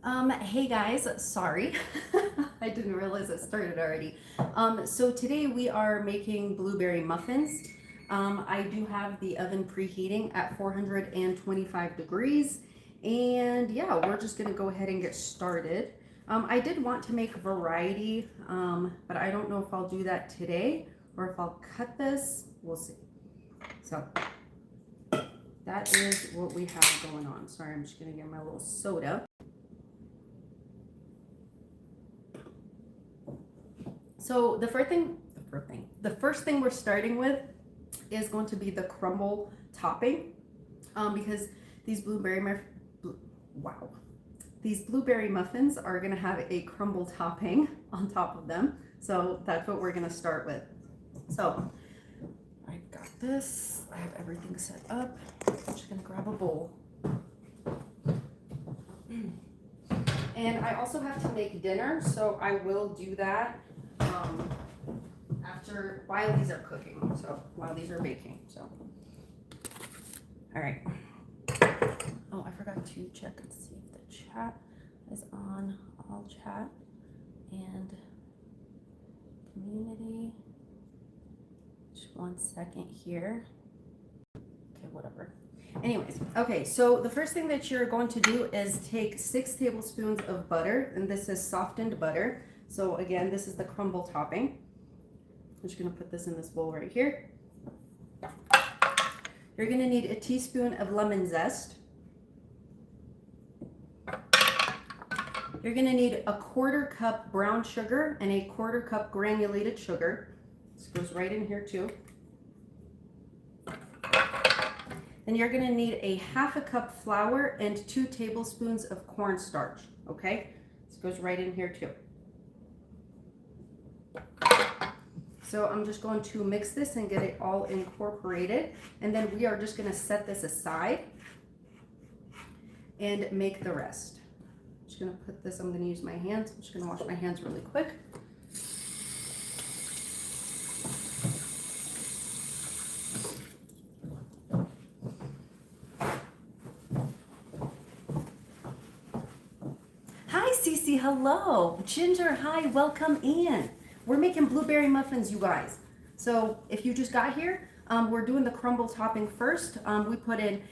Hey guys, sorry. I didn't realize it started already. So today we are making blueberry muffins. I do have the oven preheating at 425 degrees. And yeah, we're just gonna go ahead and get started. I did want to make variety, but I don't know if I'll do that today or if I'll cut this. We'll see. So that is what we have going on. Sorry, I'm just gonna get my little soda. So the first thing we're starting with is going to be the crumble topping, because these these blueberry muffins are gonna have a crumble topping on top of them. So that's what we're gonna start with. So I've got this. I have everything set up. I'm just gonna grab a bowl. And I also have to make dinner, so I will do that while these are cooking, so while these are baking. So all right. Oh, I forgot to check and see if the chat is on. All chat and community. Just 1 second here. Okay, whatever. Anyways, okay, so the first thing that you're going to do is take 6 tablespoons of butter, and this is softened butter. So again, this is the crumble topping. I'm just gonna put this in this bowl right here. You're gonna need a teaspoon of lemon zest. You're gonna need a 1/4 cup brown sugar and a 1/4 cup granulated sugar. This goes right in here too. Then you're gonna need a 1/2 cup flour and 2 tablespoons of cornstarch, okay? This goes right in here too. So I'm just going to mix this and get it all incorporated. And then we are just gonna set this aside and make the rest. I'm just gonna put this, I'm gonna use my hands. I'm just gonna wash my hands really quick. Hi, Cece, hello. Ginger, hi, welcome in. We're making blueberry muffins, you guys. So if you just got here, we're doing the crumble topping first. We put in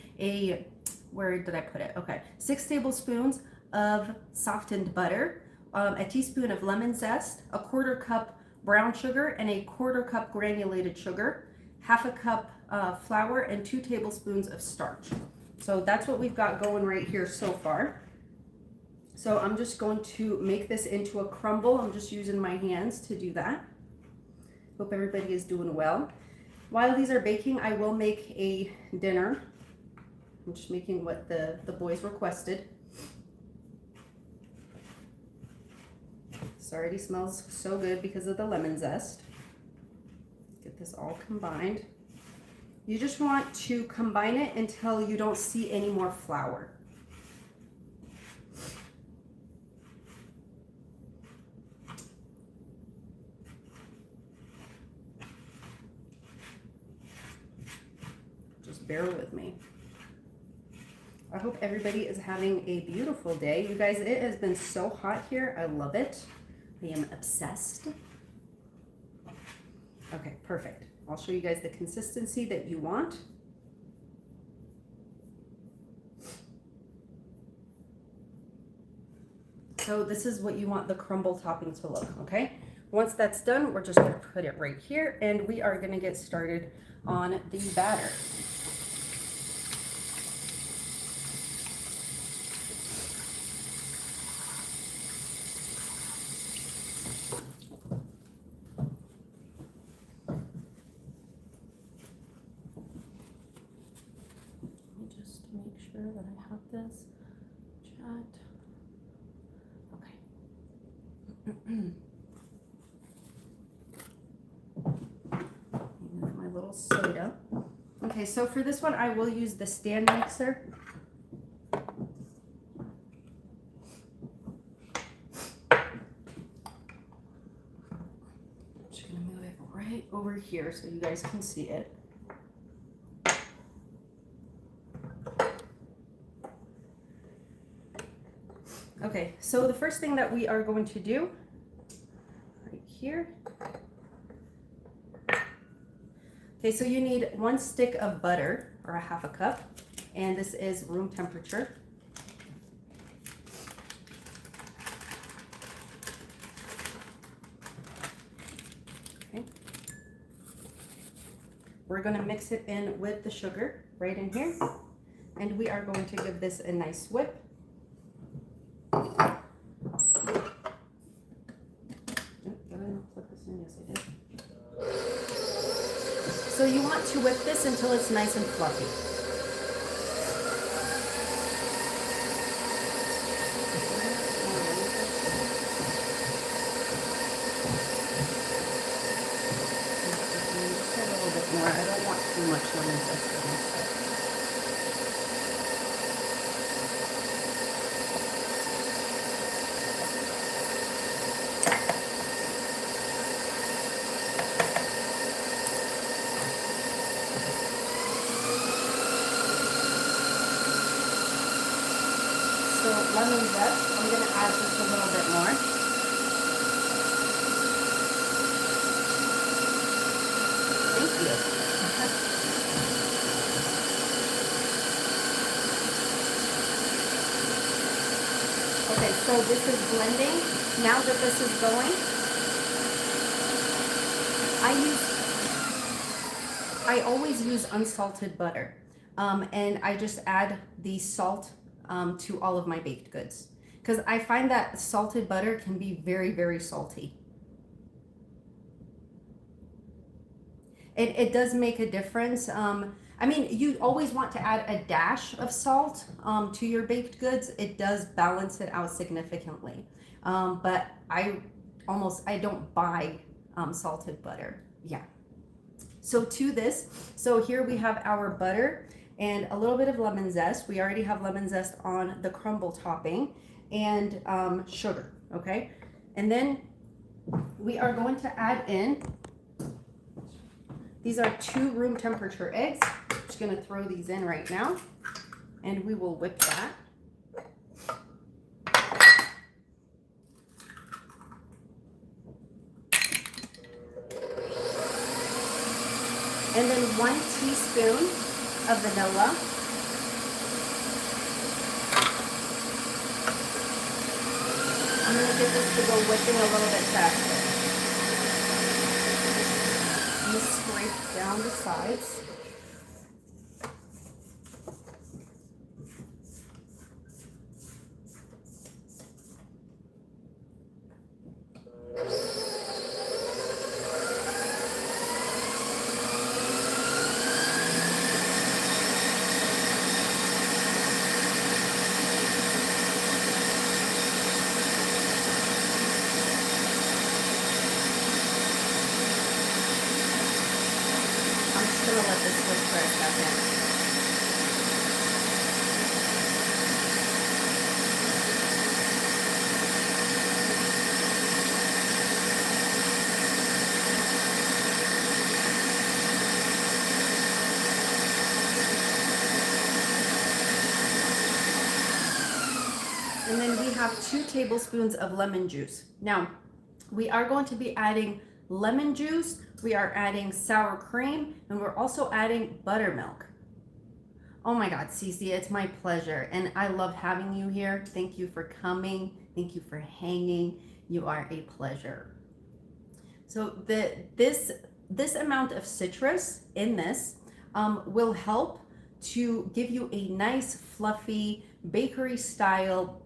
where did I put it? Okay, 6 tablespoons of softened butter, a teaspoon of lemon zest, a 1/4 cup brown sugar, and a 1/4 cup granulated sugar, 1/2 cup flour, and 2 tablespoons of starch. So that's what we've got going right here so far. So I'm just going to make this into a crumble. I'm just using my hands to do that. Hope everybody is doing well. While these are baking, I will make a dinner. I'm just making what the boys requested. This already smells so good because of the lemon zest. Get this all combined. You just want to combine it until you don't see any more flour. Bear with me. I hope everybody is having a beautiful day. You guys, it has been so hot here. I love it. I am obsessed. Okay, perfect. I'll show you guys the consistency that you want. So this is what you want the crumble topping to look, okay? Once that's done, we're just gonna put it right here and we are gonna get started on the batter. That I have this chat. Okay. Move my little soda. Okay, so for this one, I will use the stand mixer. I'm just gonna move it right over here so you guys can see it. Okay, so the first thing that we are going to do right here. Okay, so you need 1 stick of butter, or a 1/2 cup, and this is room temperature. Okay. We're going to mix it in with the sugar right in here, and we are going to give this a nice whip. So you want to whip this until it's nice and fluffy. Just a little bit more. I don't want too much lemon zest in this. So lemon zest, I'm going to add just a little bit more. Thank you. Okay, so this is blending. Now that this is going, I always use unsalted butter, and I just add the salt to all of my baked goods, because I find that salted butter can be very, very salty. It does make a difference. I mean, you always want to add a dash of salt to your baked goods. It does balance it out significantly. But I don't buy salted butter. Yeah. So to this, so here we have our butter and a little bit of lemon zest. We already have lemon zest on the crumble topping, and sugar, okay? And then we are going to add in, these are 2 room temperature eggs. I'm just gonna throw these in right now, and we will whip that. And then 1 teaspoon of vanilla. I'm going to get this to go whipping a little bit faster. I'm going to scrape down the sides. Gonna let this cook for a second. And then we have 2 tablespoons of lemon juice. Now, we are going to be adding lemon juice, we are adding sour cream, and we're also adding buttermilk. Oh my God, Cece, it's my pleasure. And I love having you here. Thank you for coming. Thank you for hanging. You are a pleasure. So this amount of citrus in this will help to give you a nice, fluffy, bakery style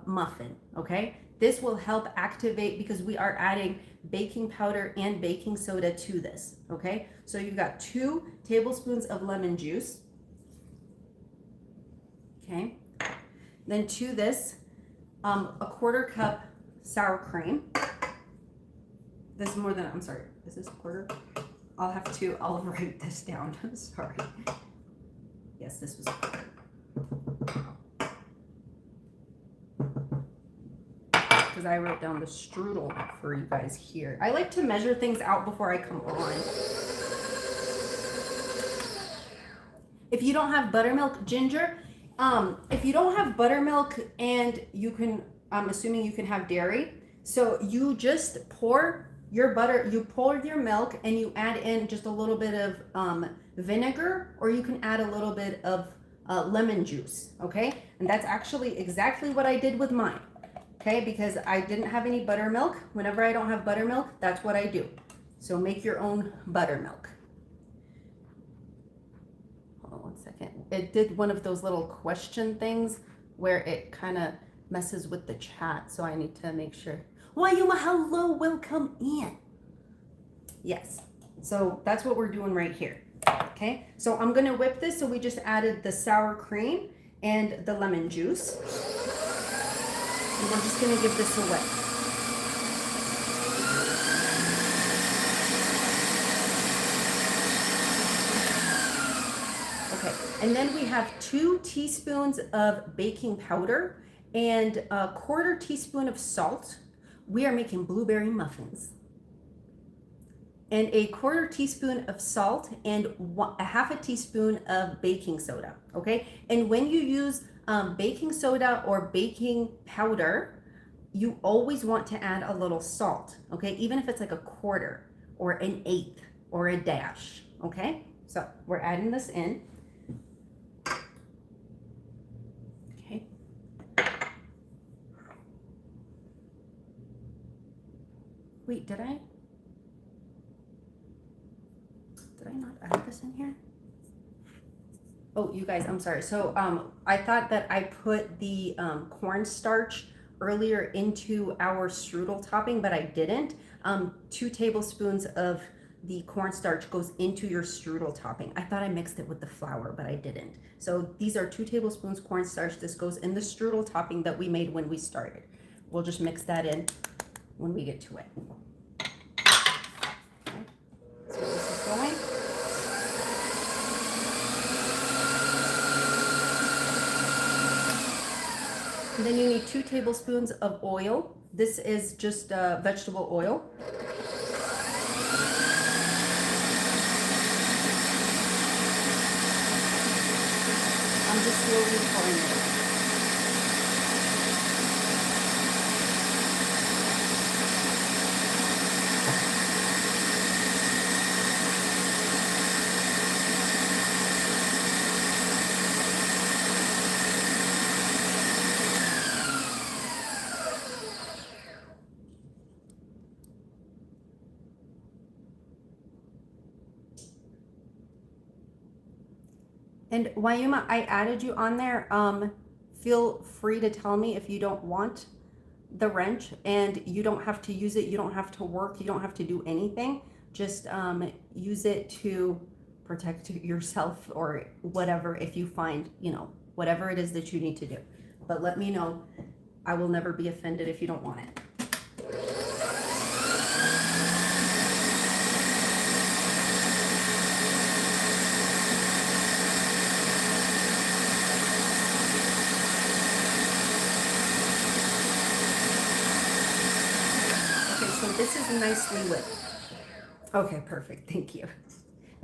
muffin, okay? This will help activate, because we are adding baking powder and baking soda to this, okay? So you've got 2 tablespoons of lemon juice, okay? Then to this, a 1/4 cup sour cream. This is more than, I'm sorry, is this a 1/4? I'll write this down, sorry. Yes, this was a 1/4. Because I wrote down the strudel for you guys here. I like to measure things out before I come on. If you don't have buttermilk, Ginger, if you don't have buttermilk and you can I'm assuming you can have dairy. So you just pour your butter, you pour your milk, and you add in just a little bit of vinegar, or you can add a little bit of lemon juice, okay? And that's actually exactly what I did with mine, okay? Because I didn't have any buttermilk. Whenever I don't have buttermilk, that's what I do. So make your own buttermilk. Hold on one second. It did one of those little question things where it kind of messes with the chat, so I need to make sure. Wayuma, hello, welcome in. Yes, so that's what we're doing right here. Okay, so I'm gonna whip this. So we just added the sour cream and the lemon juice, and we're just gonna give this away. Okay, and then we have 2 teaspoons of baking powder and a 1/4 teaspoon of salt. We are making blueberry muffins. And a 1/4 teaspoon of salt and a 1/2 teaspoon of baking soda, okay? And when you use baking soda or baking powder, you always want to add a little salt, okay? Even if it's like a 1/4 or an 1/8 or a dash, okay? So we're adding this in. Okay. Wait, did I not add this in here? Oh, you guys, I'm sorry. So I thought that I put the cornstarch earlier into our strudel topping, but I didn't. 2 tablespoons of the cornstarch goes into your strudel topping. I thought I mixed it with the flour, but I didn't. So these are 2 tablespoons cornstarch. This goes in the strudel topping that we made when we started. We'll just mix that in when we get to it. Okay. So this is going. And then you need 2 tablespoons of oil. This is just vegetable oil. I'm just slowly pouring it. And Wayuma, I added you on there. Feel free to tell me if you don't want the wrench, and you don't have to use it. You don't have to work. You don't have to do anything. Just use it to protect yourself or whatever, if you find, you know, whatever it is that you need to do. But let me know. I will never be offended if you don't want it. This is nicely whipped. Okay, perfect. Thank you.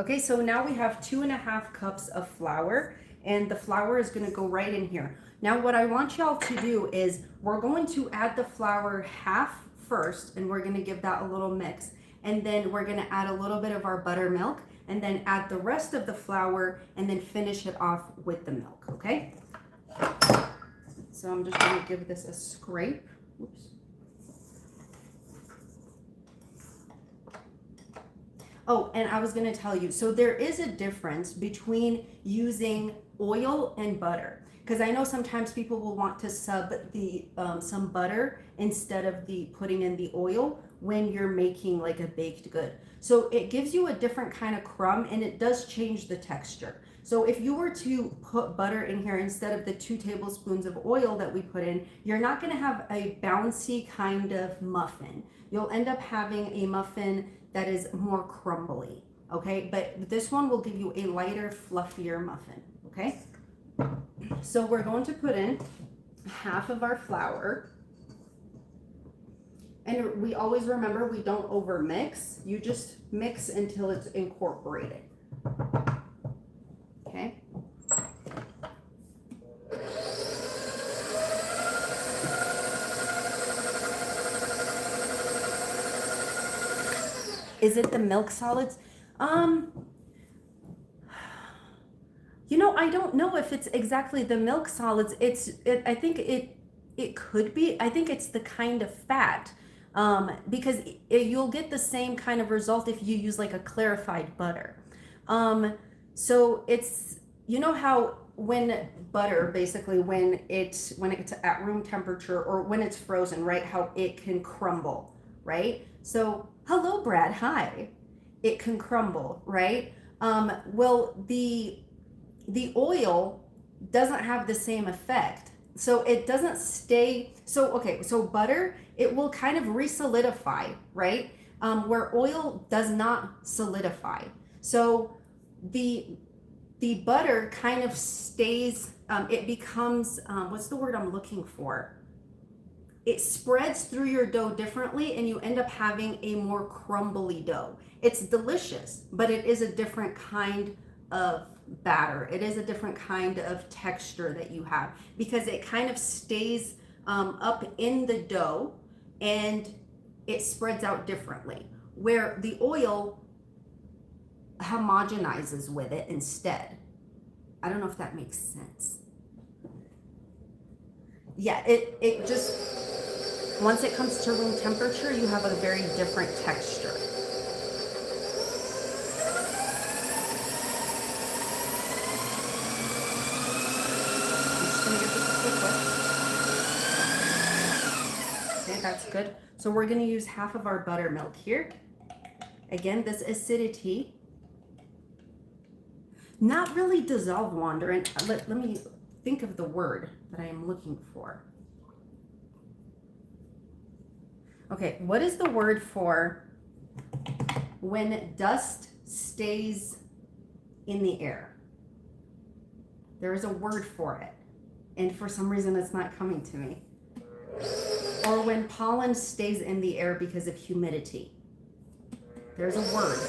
Okay, so now we have 2.5 cups of flour, and the flour is going to go right in here. Now, what I want y'all to do is we're going to add the flour half first, and we're going to give that a little mix. And then we're going to add a little bit of our buttermilk, and then add the rest of the flour, and then finish it off with the milk, okay? So I'm just going to give this a scrape. Oops. Oh, and I was going to tell you, so there is a difference between using oil and butter, because I know sometimes people will want to sub the some butter instead of the putting in the oil when you're making like a baked good. So it gives you a different kind of crumb, and it does change the texture. So if you were to put butter in here instead of the 2 tablespoons of oil that we put in, you're not going to have a bouncy kind of muffin. You'll end up having a muffin that is more crumbly, okay? But this one will give you a lighter, fluffier muffin, okay? So we're going to put in half of our flour. And we always remember, we don't over mix. You just mix until it's incorporated, okay? Is it the milk solids? Um, you know, I don't know if it's exactly the milk solids. I think it could be. I think it's the kind of fat. Because you'll get the same kind of result if you use like a clarified butter. So it's, you know how when butter, basically when it's at room temperature or when it's frozen, right? How it can crumble, right? So hello, Brad. Hi. It can crumble, right? Well, the oil doesn't have the same effect. So it doesn't stay. So, okay, so butter, it will kind of re-solidify, right? Where oil does not solidify. So the the butter kind of stays, it becomes, what's the word I'm looking for? It spreads through your dough differently and you end up having a more crumbly dough. It's delicious, but it is a different kind of batter. It is a different kind of texture that you have because it kind of stays up in the dough and it spreads out differently. Where the oil homogenizes with it instead. I don't know if that makes sense. Yeah, it just, once it comes to room temperature, you have a very different texture. I'm just gonna give this a quick whisk. Okay, that's good. So we're gonna use half of our buttermilk here. Again, this acidity, not really dissolve, Wander, and let me think of the word that I am looking for. Okay, what is the word for when dust stays in the air? There is a word for it, and for some reason it's not coming to me. Or when pollen stays in the air because of humidity. There's a word.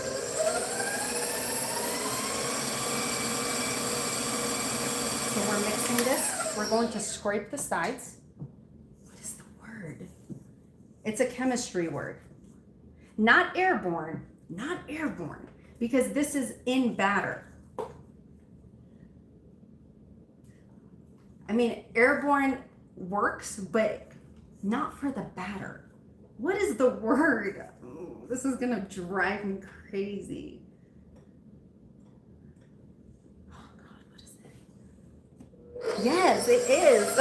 So we're mixing this. We're going to scrape the sides. What is the word? It's a chemistry word. Not airborne, because this is in batter. I mean, airborne works, but not for the batter. What is the word? Oh, this is gonna drive me crazy. Oh God, what is it? Yes, it is.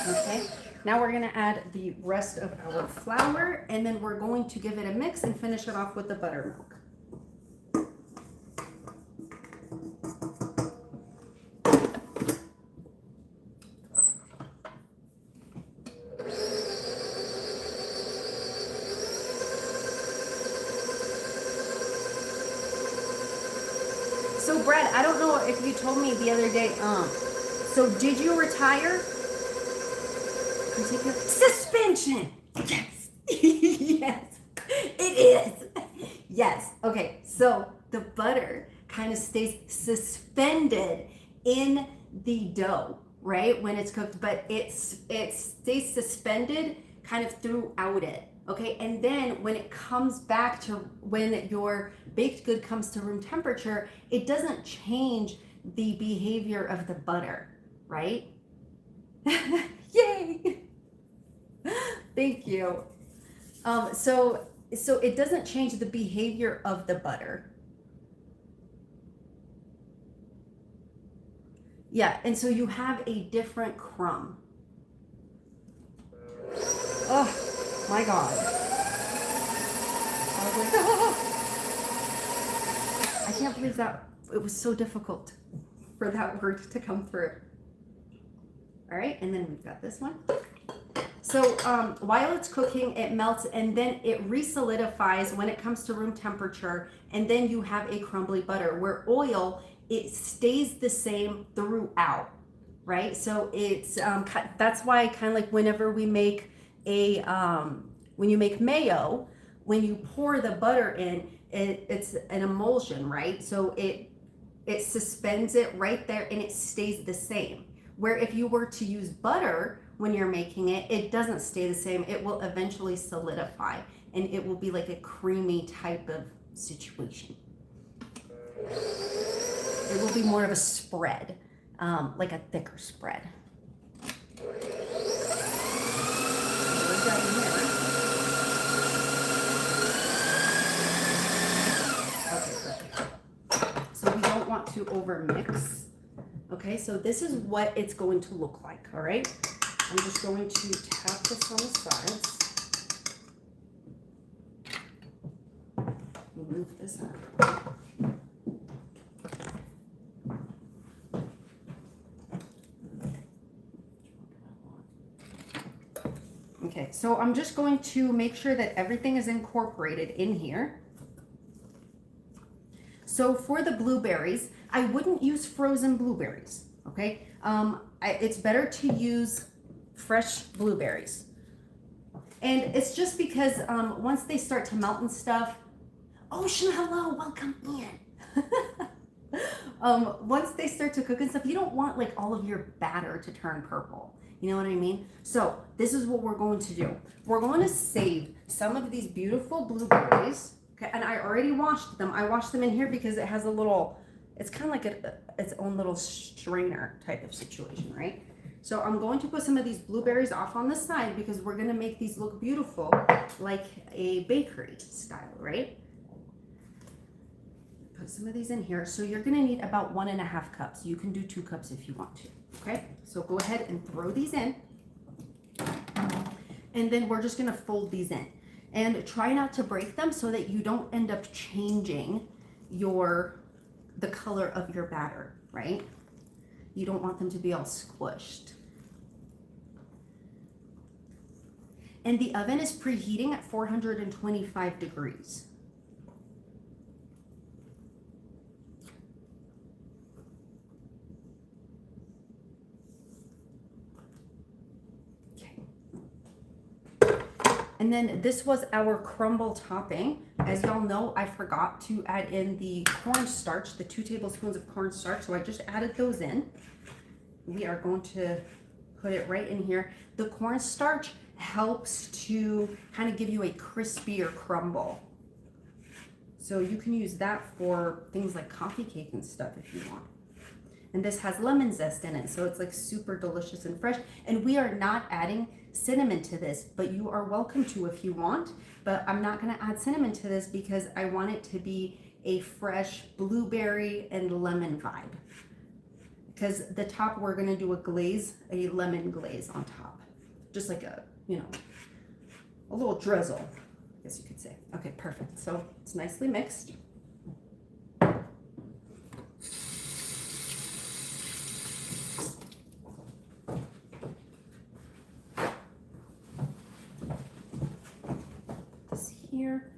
Okay, now we're gonna add the rest of our flour and then we're going to give it a mix and finish it off with the buttermilk. So Brad, I don't know if you told me the other day, so did you retire? Suspension! Yes! Yes! It is! Yes. Okay, so the butter kind of stays suspended in the dough, right? When it's cooked, but it stays suspended kind of throughout it. Okay, and then when it comes back to, when your baked good comes to room temperature, it doesn't change the behavior of the butter, right? Yay! Thank you. So it doesn't change the behavior of the butter. Yeah, and so you have a different crumb. Oh. My God. I can't believe that it was so difficult for that word to come through. All right, and then we've got this one. So while it's cooking, it melts and then it re-solidifies when it comes to room temperature, and then you have a crumbly butter. Where oil, it stays the same throughout, right? So it's that's why kind of like whenever we make when you make mayo, when you pour the butter in, it's an emulsion, right? So it suspends it right there and it stays the same. Where if you were to use butter, when you're making it, it doesn't stay the same. It will eventually solidify and it will be like a creamy type of situation. It will be more of a spread, like a thicker spread. So we don't want to over mix. Okay, so this is what it's going to look like, all right? I'm just going to tap this on the sides. Move this up. Okay, so I'm just going to make sure that everything is incorporated in here. So for the blueberries, I wouldn't use frozen blueberries, okay? It's better to use fresh blueberries. And it's just because once they start to melt and stuff, Ocean, hello, welcome in. Once they start to cook and stuff, you don't want like all of your batter to turn purple. You know what I mean? So this is what we're going to do. We're going to save some of these beautiful blueberries. Okay, and I already washed them. I washed them in here because it has a little, it's kind of like its own little strainer type of situation, right? So I'm going to put some of these blueberries off on the side because we're going to make these look beautiful like a bakery style, right? Put some of these in here. So you're going to need about 1.5 cups. You can do 2 cups if you want to. Okay, so go ahead and throw these in. And then we're just going to fold these in. And try not to break them so that you don't end up changing the color of your batter, right? You don't want them to be all squished. And the oven is preheating at 425 degrees. And then this was our crumble topping. As y'all know, I forgot to add in the cornstarch, the 2 tablespoons of cornstarch. So I just added those in. We are going to put it right in here. The cornstarch helps to kind of give you a crispier crumble. So you can use that for things like coffee cake and stuff if you want. And this has lemon zest in it, so it's like super delicious and fresh. And we are not adding cinnamon to this, but you are welcome to if you want. But I'm not going to add cinnamon to this because I want it to be a fresh blueberry and lemon vibe. Because the top, we're going to do a glaze, a lemon glaze on top. Just like a, you know, a little drizzle, I guess you could say. Okay, perfect. So it's nicely mixed. Here.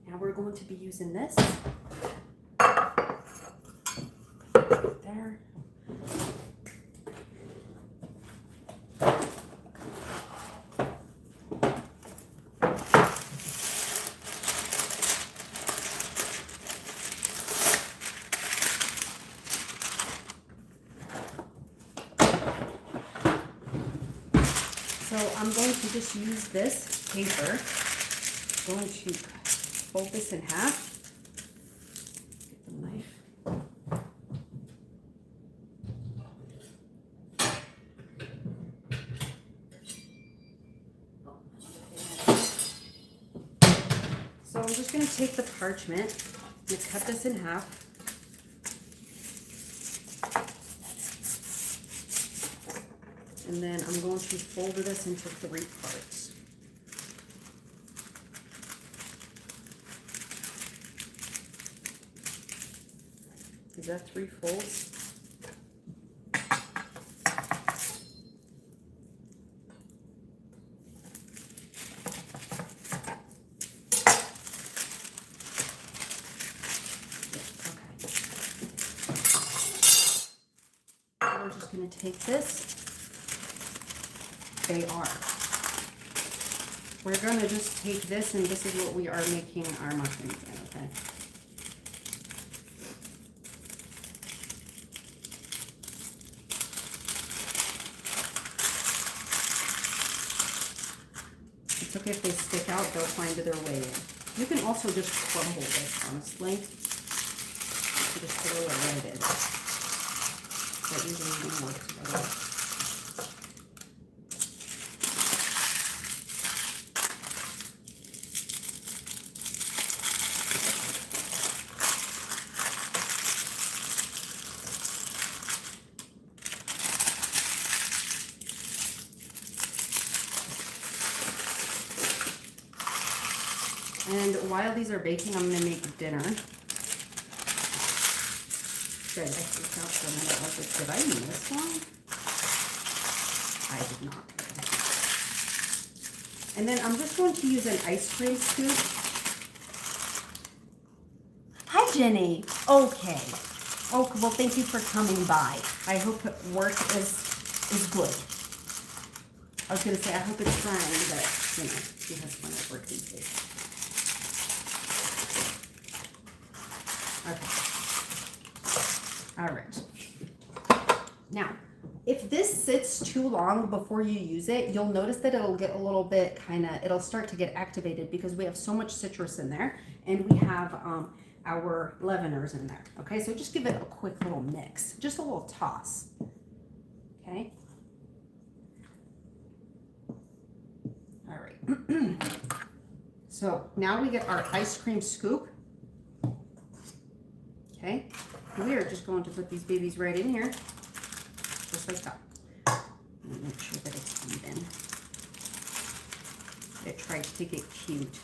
Now we're going to be using this. There. So I'm going to just use this paper. I'm going to fold this in half. Get the knife. So I'm just going to take the parchment and cut this in half. And then I'm going to fold this into 3 parts. Is that 3 folds? Okay. We're just going to take this. They are. we're going to just take this, and this is what we are making our muffins in, okay? It's okay if they stick out, they'll find their way in. You can also just crumble this, honestly. You just throw it right in. That usually even works better. And while these are baking, I'm going to make dinner. Good, I freaked out for a minute. I was like, did I miss one? I did not. And then I'm just going to use an ice cream scoop. Hi, Jenny. Okay. Oh, well, thank you for coming by. I hope work is good. I was going to say, I hope it's fun, but, you know, she has fun at work these days. Okay. All right. Now, if this sits too long before you use it, you'll notice that it'll get a little bit it'll start to get activated because we have so much citrus in there, and we have our leaveners in there. Okay, so just give it a quick little mix, just a little toss. Okay. All right. So now we get our ice cream scoop. Okay, we are just going to put these babies right in here, just like that. Make sure that it's even. It tries to get cute.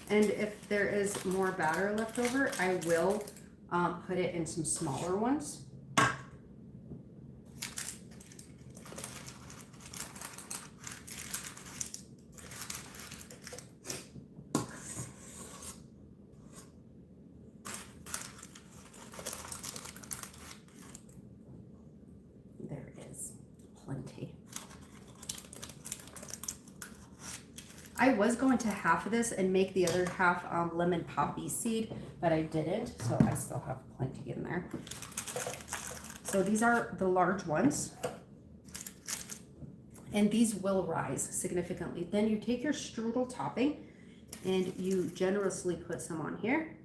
And if there is more batter left over, I will put it in some smaller ones. There is plenty. I was going to half of this and make the other half lemon poppy seed, but I didn't, so I still have plenty in there. So these are the large ones, and these will rise significantly. Then you take your strudel topping and you generously put some on here.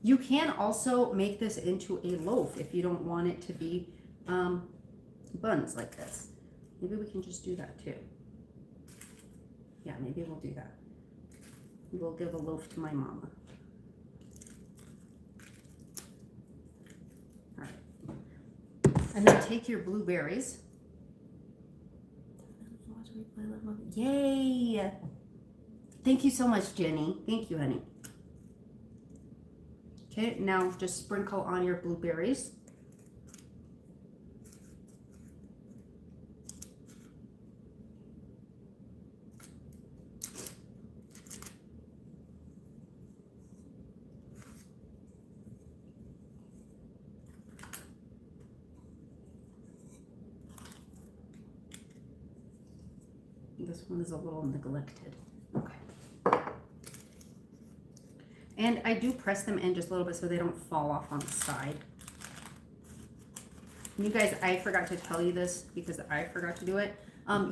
You can also make this into a loaf if you don't want it to be buns like this. Maybe we can just do that too. Yeah, maybe we'll do that. We'll give a loaf to my mama. All right. And then take your blueberries. Yay! Thank you so much, Jenny. Thank you, honey. Okay, now just sprinkle on your blueberries. This one is a little neglected. Okay. And I do press them in just a little bit so they don't fall off on the side. And you guys, I forgot to tell you this because I forgot to do it.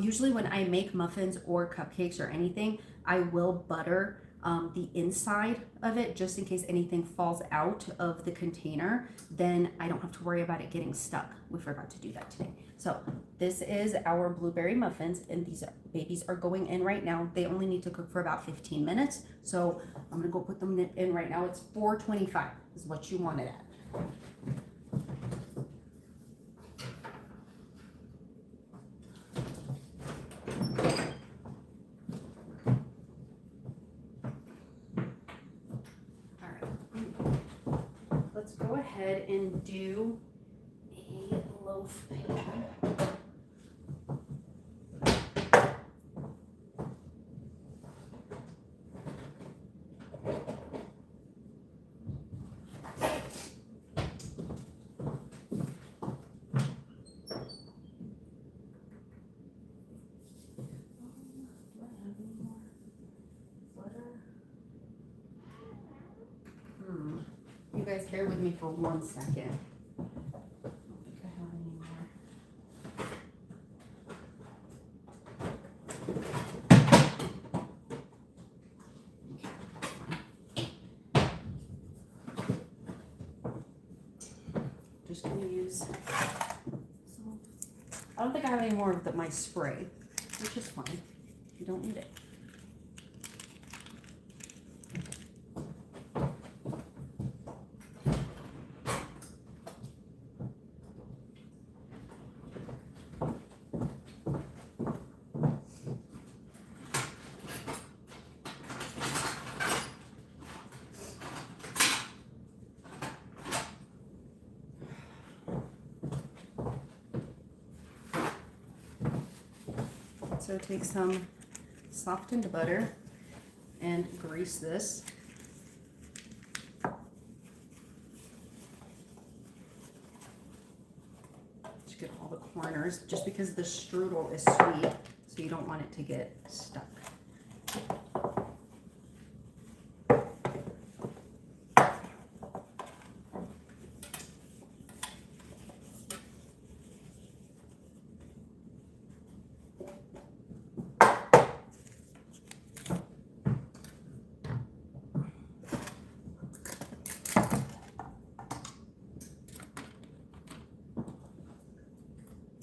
Usually when I make muffins or cupcakes or anything, I will butter the inside of it just in case anything falls out of the container. Then I don't have to worry about it getting stuck. We forgot to do that today. So this is our blueberry muffins, and these babies are going in right now. They only need to cook for about 15 minutes. So I'm gonna go put them in right now. It's 425 is what you want it at. Go ahead and do a loaf pan. guys bear with me for 1 second. I don't think I have any more. Just gonna use I don't think I have any more of my spray, which is fine. You don't need it. So take some softened butter and grease this. Just get all the corners, just because the strudel is sweet, so you don't want it to get stuck.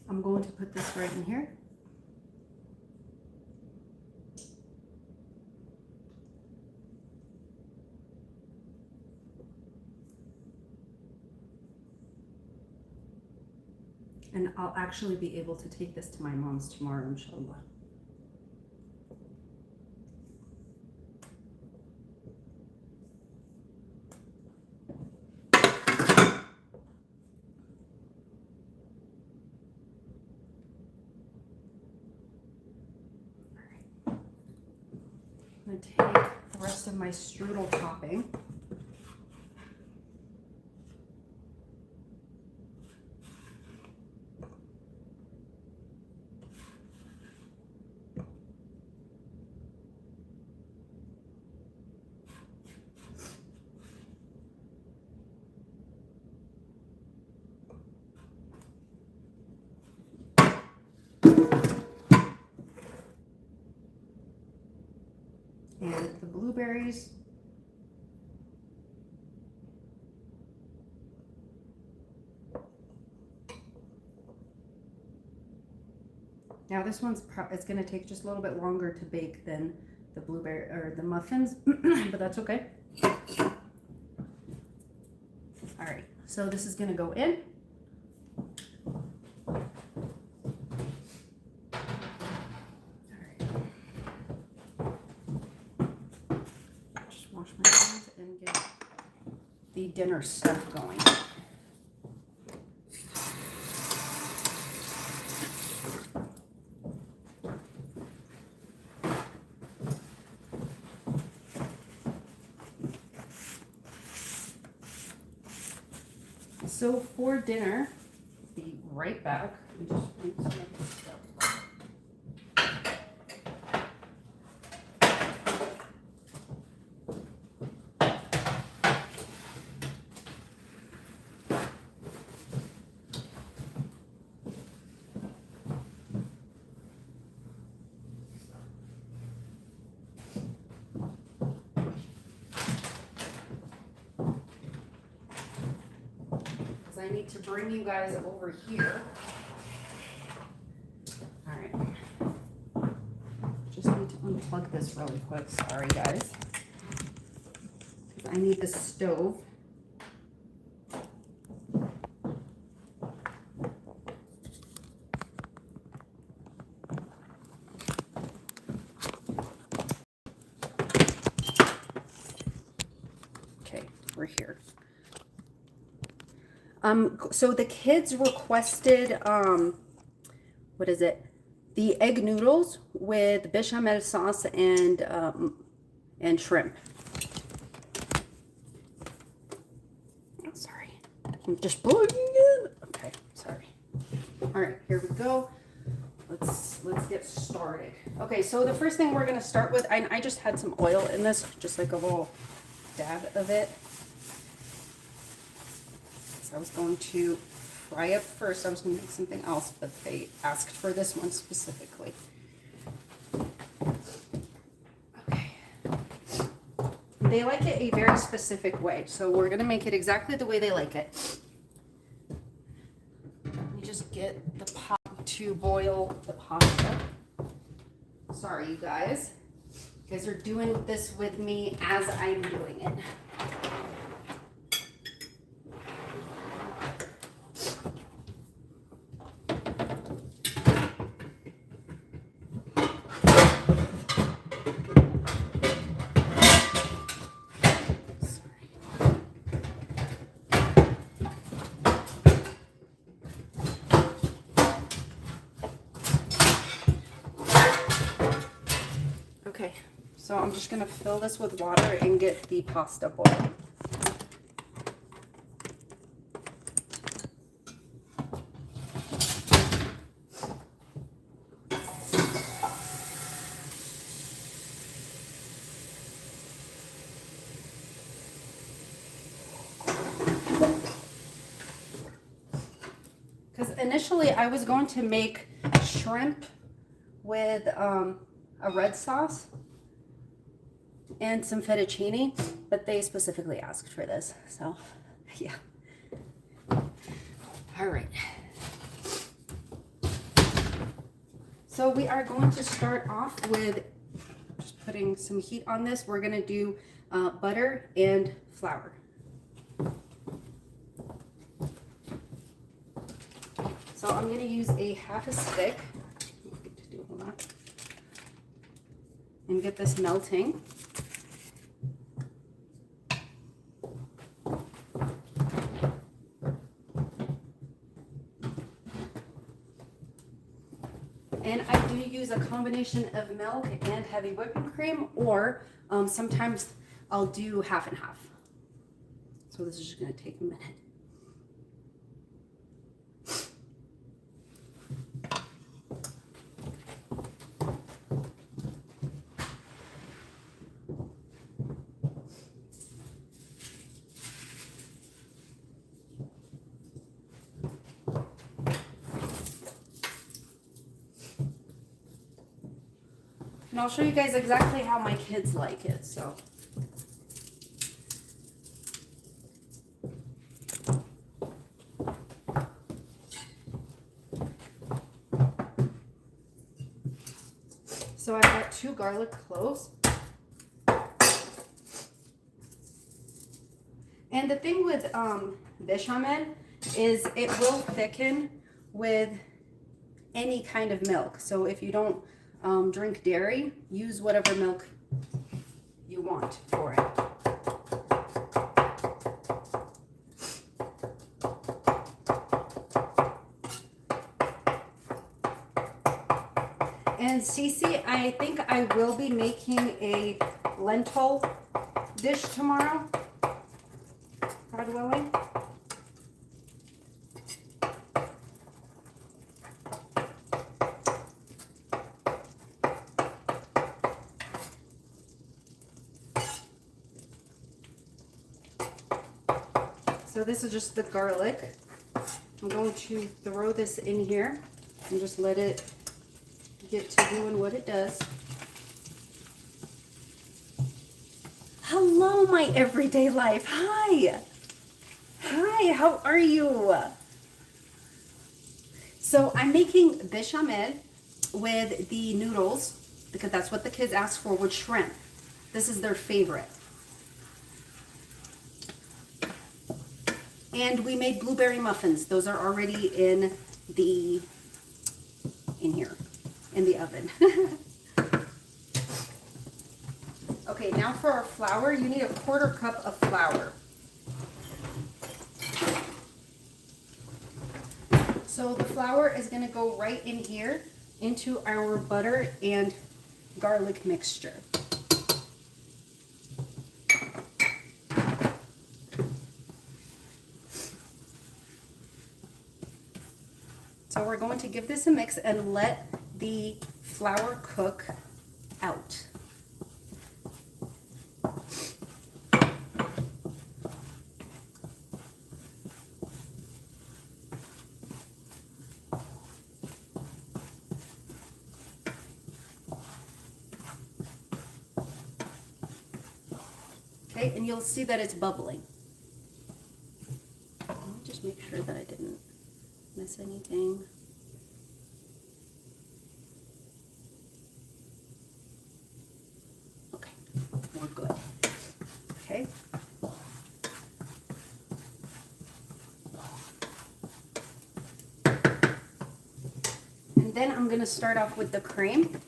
I'm going to put this right in here. And I'll actually be able to take this to my mom's tomorrow, inshallah. I'm going to take the rest of my strudel topping. And the blueberries. Now this one's it's going to take just a little bit longer to bake than the blueberry or the muffins, but that's okay. All right, so this is going to go in. The dinner stuff going. So for dinner, be right back. We just need some of this stuff. I need to bring you guys over here. All right. Just need to unplug this really quick. Sorry, guys. I need the stove. Okay, we're here. So the kids requested, what is it? The egg noodles with bechamel sauce and shrimp. Oh, sorry. I'm just plugging in. Okay, sorry. All right, here we go. Let's get started. Okay, so the first thing we're gonna start with, I just had some oil in this, just like a little dab of it. because I was going to fry up first. I was going to make something else, but they asked for this one specifically. Okay. They like it a very specific way, so we're going to make it exactly the way they like it. Let me just get the pot to boil the pasta. Sorry, you guys. You guys are doing this with me as I'm doing it. Okay, so I'm just going to fill this with water and get the pasta boiling. Because initially I was going to make shrimp with a red sauce and some fettuccine, but they specifically asked for this, so yeah. All right. So we are going to start off with just putting some heat on this. We're going to do butter and flour. So I'm going to use a half a stick. Hold on. And get this melting. And I do use a combination of milk and heavy whipping cream, or sometimes I'll do half and half. So this is just going to take a minute. And I'll show you guys exactly how my kids like it, so. So I've got 2 garlic cloves. And the thing with bechamel is it will thicken with any kind of milk. So if you don't drink dairy, use whatever milk you want for it. And Cece, I think I will be making a lentil dish tomorrow, God willing. So this is just the garlic. I'm going to throw this in here and just let it get to doing what it does. Hello, my everyday life. Hi. Hi, how are you? So I'm making bechamel with the noodles because that's what the kids asked for with shrimp. This is their favorite. And we made blueberry muffins. Those are already in here, in the oven. Okay, now for our flour, you need a 1/4 cup of flour. So the flour is gonna go right in here into our butter and garlic mixture. So we're going to give this a mix and let the flour cook out. okay? And you'll see that it's bubbling. Let me just make sure that I didn't miss anything. Okay, we're good. Okay. And then I'm going to start off with the cream.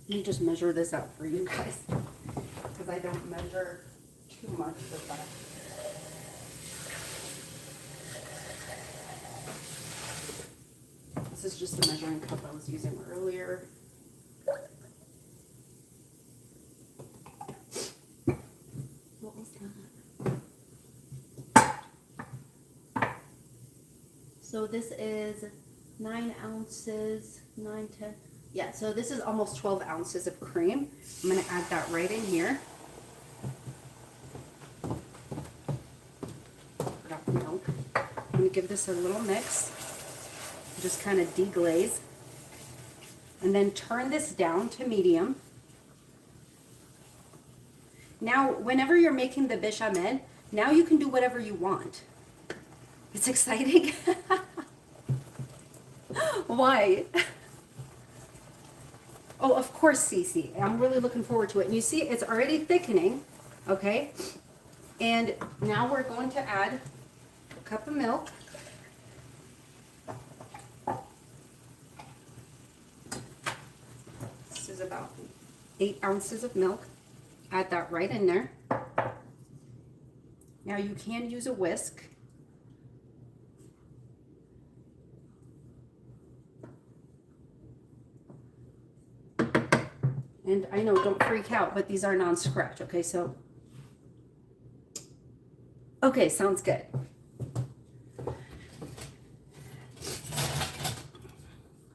Let me just measure this out for you guys, because I don't measure too much of that. This is just the measuring cup I was using earlier. What was that? So this is 9 ounces, 9, 10. Yeah, so this is almost 12 ounces of cream. I'm going to add that right in here. Forgot the milk. I'm going to give this a little mix. Just kind of deglaze. And then turn this down to medium. Now, whenever you're making the bechamel, now you can do whatever you want. It's exciting. Why? Oh, of course, Cece. I'm really looking forward to it. And you see, it's already thickening, okay? And now we're going to add a cup of milk. This is about 8 ounces of milk. Add that right in there. Now you can use a whisk. And I know, don't freak out, but these are non-scratch, okay? So, okay, sounds good.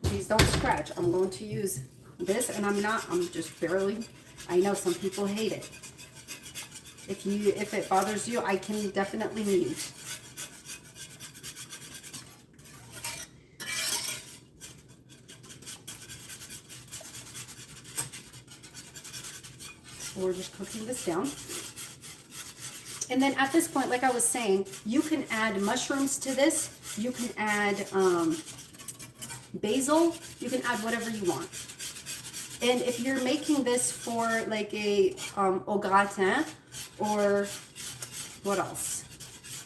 These don't scratch. I'm going to use this, and I'm just barely, I know some people hate it. If it bothers you, I can definitely mute. We're just cooking this down. And then at this point, like I was saying, you can add mushrooms to this. You can add basil. You can add whatever you want. And if you're making this for like a au gratin or what else?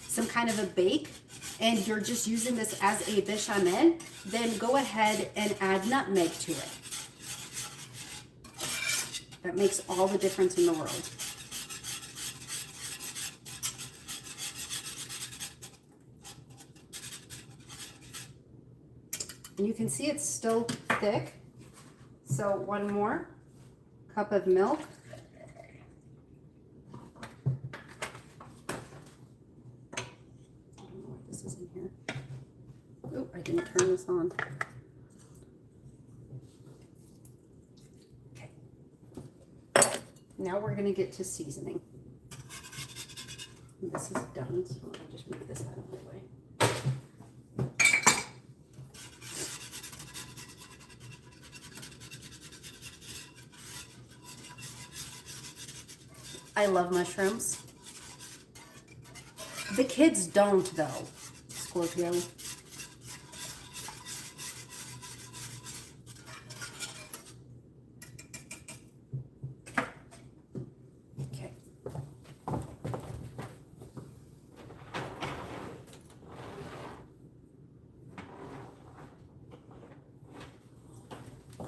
Some kind of a bake, and you're just using this as a bechamel, then go ahead and add nutmeg to it. That makes all the difference in the world. And you can see it's still thick. So one more cup of milk. I don't know what this is in here. Oh, I didn't turn this on. Now we're going to get to seasoning. This is done, so I'll just move this out of the way. I love mushrooms. The kids don't, though, Scorpio.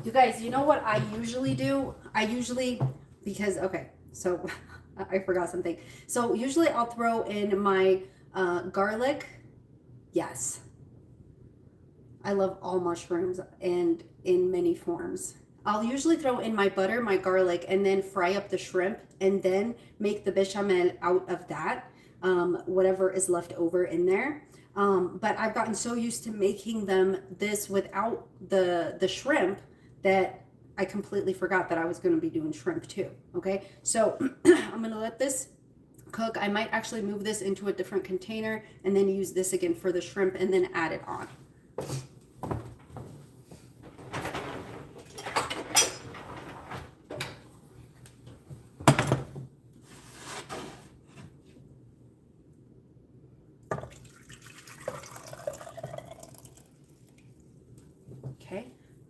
You guys, you know what I usually do? Because, okay, so I forgot something. So usually I'll throw in my garlic. Yes. I love all mushrooms and in many forms. I'll usually throw in my butter, my garlic, and then fry up the shrimp and then make the bechamel out of that, whatever is left over in there. But I've gotten so used to making this without the shrimp that I completely forgot that I was going to be doing shrimp too. Okay, so I'm going to let this cook. I might actually move this into a different container and then use this again for the shrimp and then add it on.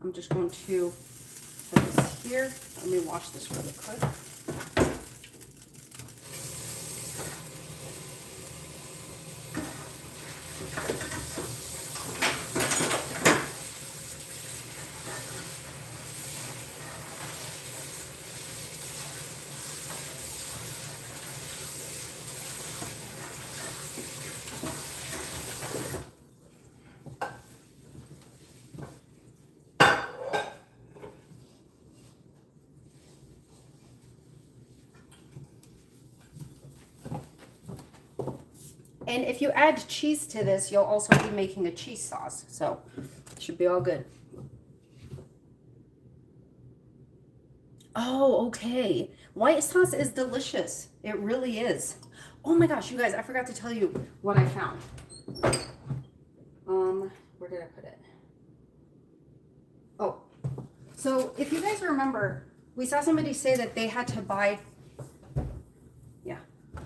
I'm just going to put this here. Let me wash this really quick. And if you add cheese to this, you'll also be making a cheese sauce. So it should be all good. Oh, okay. White sauce is delicious. It really is. Oh my gosh, you guys, I forgot to tell you what I found. Where did I put it? Oh, so if you guys remember, we saw somebody say that they had to buy,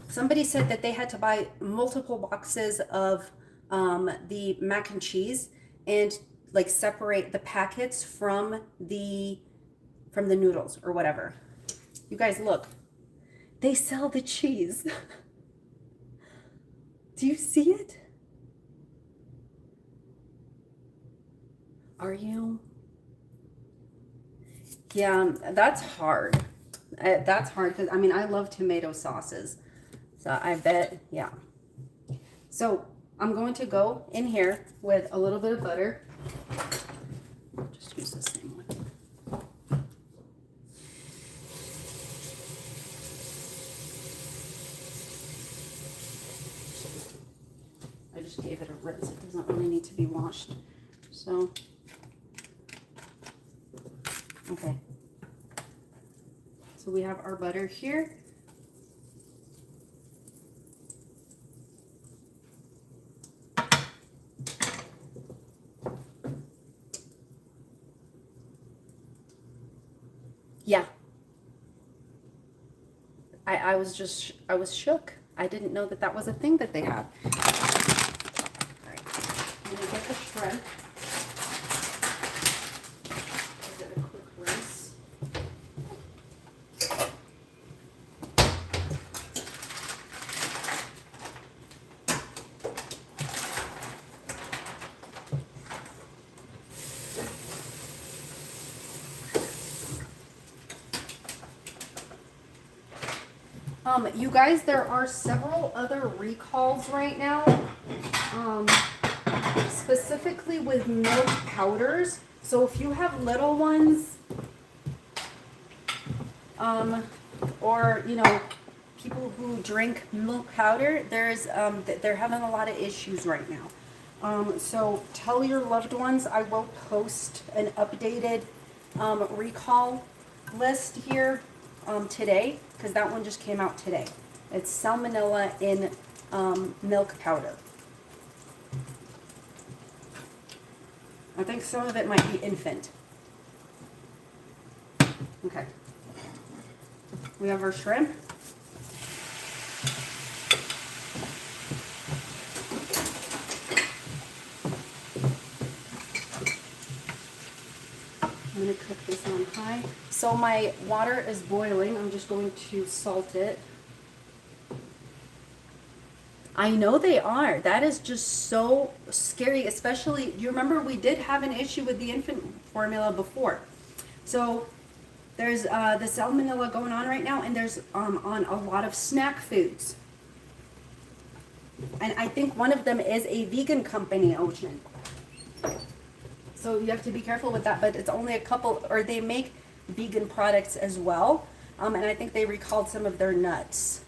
somebody said that they had to buy multiple boxes of the mac and cheese and like separate the packets from the noodles or whatever. You guys, look, they sell the cheese. Do you see it? Are you? Yeah, that's hard. That's hard because I mean, I love tomato sauces. So I bet, yeah. So I'm going to go in here with a little bit of butter. Just use the same one. I just gave it a rinse. It doesn't really need to be washed. So, okay. So we have our butter here. Yeah. I was shook. I didn't know that that was a thing that they have. All right, I'm gonna get the shrimp. Give it a quick rinse. You guys, there are several other recalls right now, specifically with milk powders. So if you have little ones, or, you know, people who drink milk powder, they're having a lot of issues right now. So tell your loved ones. I will post an updated recall list here today, because that one just came out today. It's salmonella in milk powder. I think some of it might be infant. Okay. We have our shrimp. I'm going to cook this on high. So my water is boiling. I'm just going to salt it. I know they are. That is just so scary, especially, you remember we did have an issue with the infant formula before. So there's the salmonella going on right now, and there's on a lot of snack foods. And I think one of them is a vegan company, Ocean. So you have to be careful with that, but it's only a couple, or they make vegan products as well. And I think they recalled some of their nuts.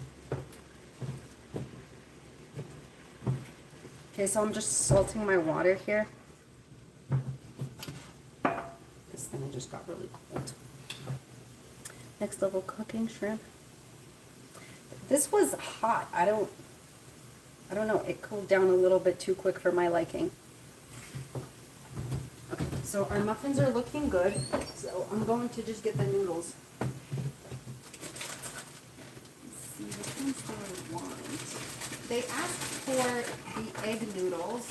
Okay, so I'm just salting my water here. This thing just got really cold. Next level cooking shrimp. This was hot. I don't know. It cooled down a little bit too quick for my liking. Okay, so our muffins are looking good. So I'm going to just get the noodles. Let's see, which ones do I want? They asked for the egg noodles,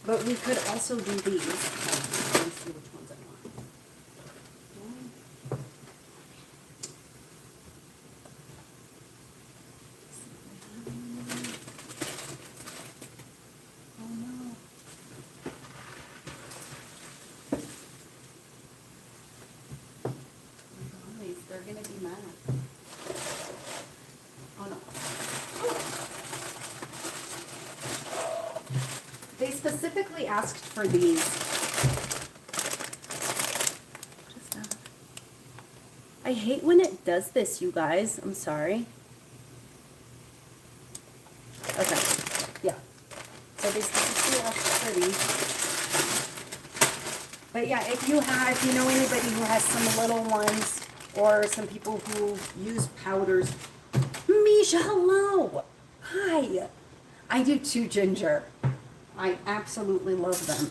but we could also do these. They specifically asked for these. I hate when it does this, you guys. I'm sorry. Okay, yeah. So they specifically asked for these. But yeah, if you know anybody who has some little ones or some people who use powders. Misha, hello. Hi. I do too, Ginger. I absolutely love them.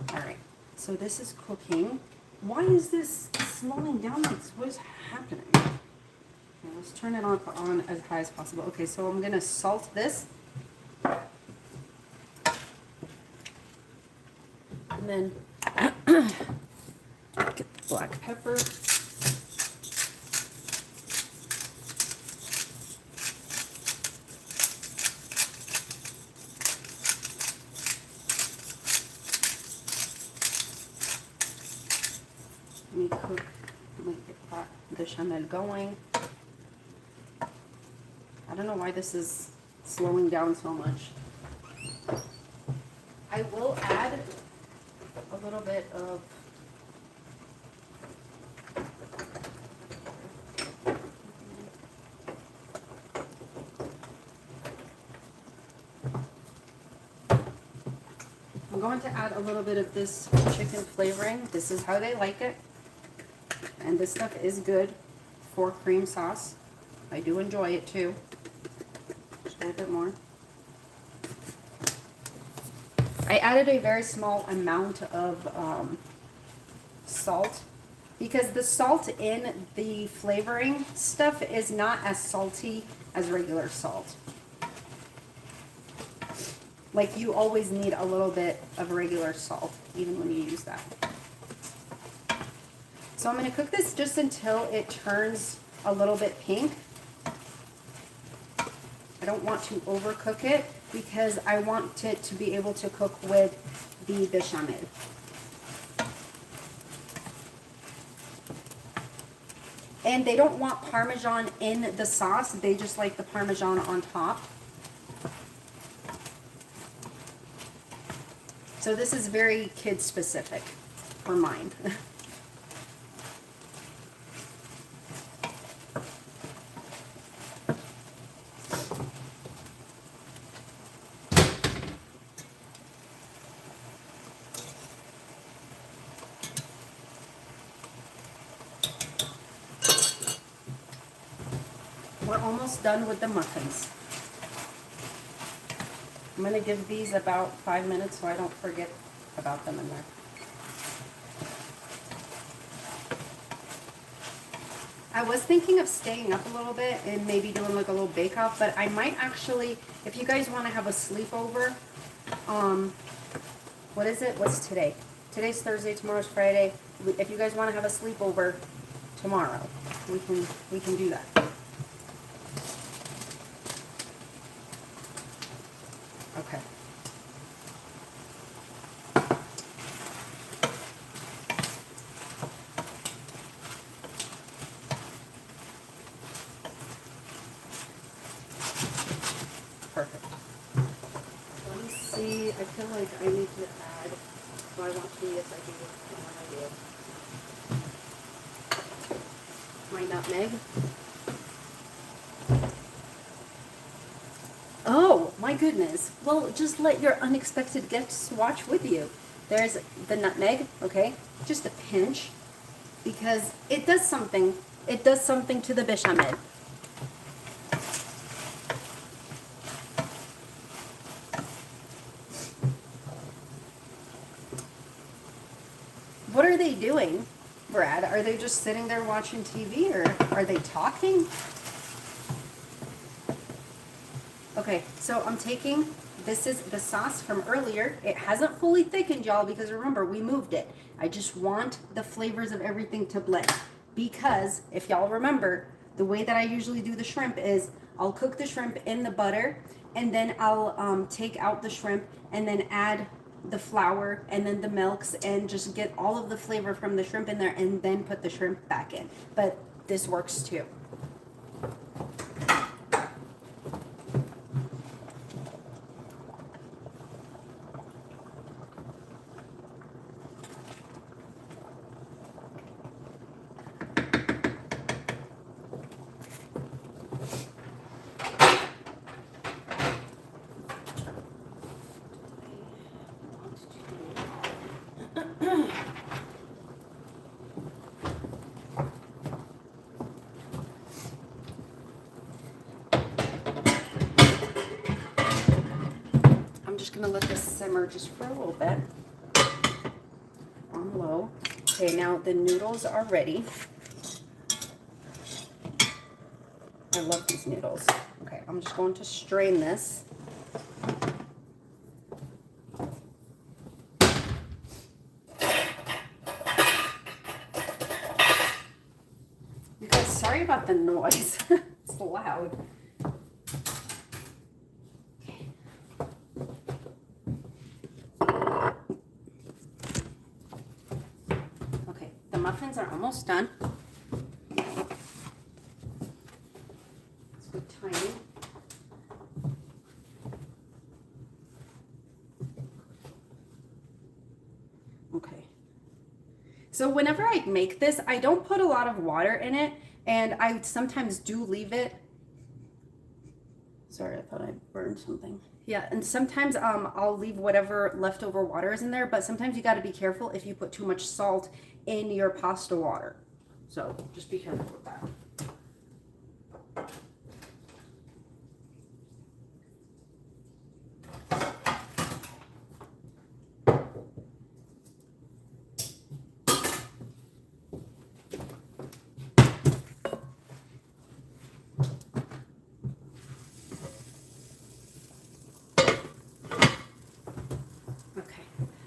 All right, so this is cooking. Why is this slowing down? What is happening? Okay, let's turn it on as high as possible. Okay, so I'm gonna salt this. And then get the black pepper. Let me cook, let me get that bechamel going. I don't know why this is slowing down so much. I will add a little bit of I'm going to add a little bit of this chicken flavoring. This is how they like it. And this stuff is good for cream sauce. I do enjoy it too. Just a little bit more. I added a very small amount of salt because the salt in the flavoring stuff is not as salty as regular salt. Like, you always need a little bit of regular salt, even when you use that. So I'm going to cook this just until it turns a little bit pink. I don't want to overcook it because I want it to be able to cook with the bechamel. And they don't want Parmesan in the sauce. They just like the Parmesan on top. So this is very kid specific for mine. We're almost done with the muffins. I'm going to give these about 5 minutes so I don't forget about them in there. I was thinking of staying up a little bit and maybe doing like a little bake off, but I might actually, if you guys want to have a sleepover, what is it? What's today? Today's Thursday, tomorrow's Friday. If you guys want to have a sleepover tomorrow, we can do that. Okay. Perfect. Let me see. I feel like I need to add. So I want to, yes, I do. My nutmeg. Oh, my goodness. Well, just let your unexpected guests watch with you. There's the nutmeg, okay? Just a pinch, because it does something. It does something to the bechamel. What are they doing, Brad? Are they just sitting there watching TV, or are they talking? Okay, so I'm taking, this is the sauce from earlier. It hasn't fully thickened, y'all, because remember, we moved it. I just want the flavors of everything to blend. Because, if y'all remember, the way that I usually do the shrimp is I'll cook the shrimp in the butter, and then I'll take out the shrimp, and then add the flour, and then the milks, and just get all of the flavor from the shrimp in there, and then put the shrimp back in. But this works too. gonna let this simmer just for a little bit on low. Okay, now the noodles are ready. I love these noodles. Okay, I'm just going to strain this. You guys, sorry about the noise. It's loud. Okay, the muffins are almost done. It's good timing. Okay. So whenever I make this, I don't put a lot of water in it, and I sometimes do leave it. Sorry, I thought I burned something. Yeah, and sometimes I'll leave whatever leftover water is in there, but sometimes you got to be careful if you put too much salt in your pasta water. So just be careful with that.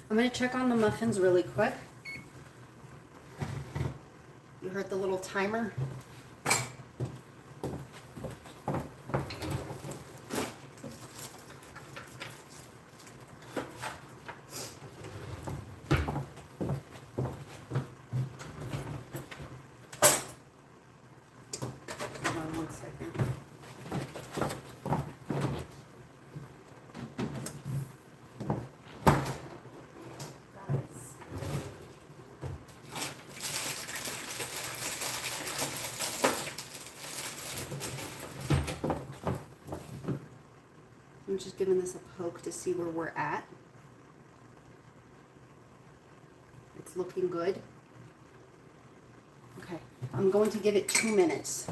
I'm going to check on the muffins really quick. You heard the little timer? Hold on 1 second. I'm just giving this a poke to see where we're at. It's looking good. Okay, I'm going to give it 2 minutes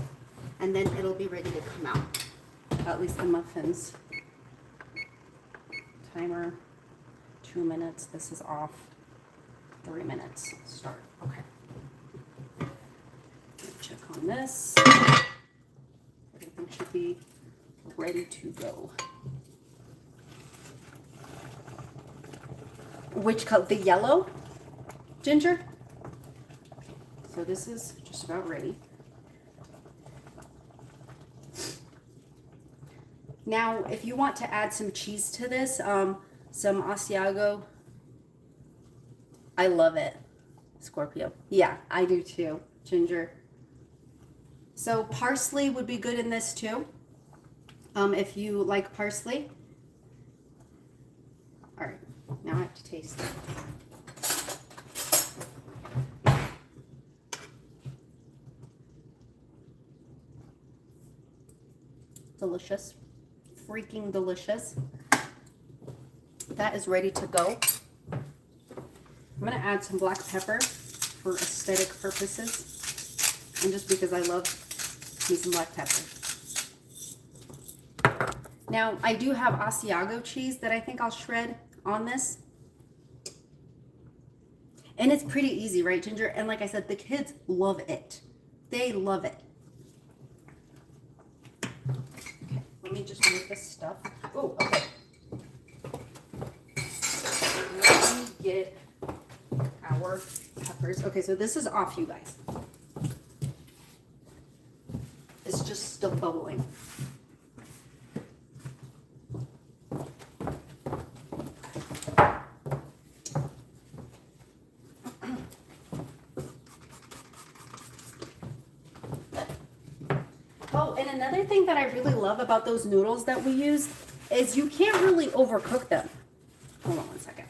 and then it'll be ready to come out. At least the muffins. Timer, 2 minutes. This is off. 3 minutes. Start. Okay. Check on this. Everything should be ready to go. Which color? The yellow, Ginger? So this is just about ready. Now, if you want to add some cheese to this, some Asiago, I love it. Scorpio. Yeah, I do too, Ginger. So parsley would be good in this too, if you like parsley. All right. Now I have to taste it. Delicious. Freaking delicious. That is ready to go. I'm going to add some black pepper for aesthetic purposes. And just because I love me some black pepper. Now, I do have Asiago cheese that I think I'll shred on this, and it's pretty easy, right, Ginger? And like I said, the kids love it. They love it. Okay, let me just move this stuff. Oh, okay. Let me get our peppers. Okay, so this is off, you guys. It's just still bubbling. Oh, and another thing that I really love about those noodles that we used is you can't really overcook them. Hold on 1 second.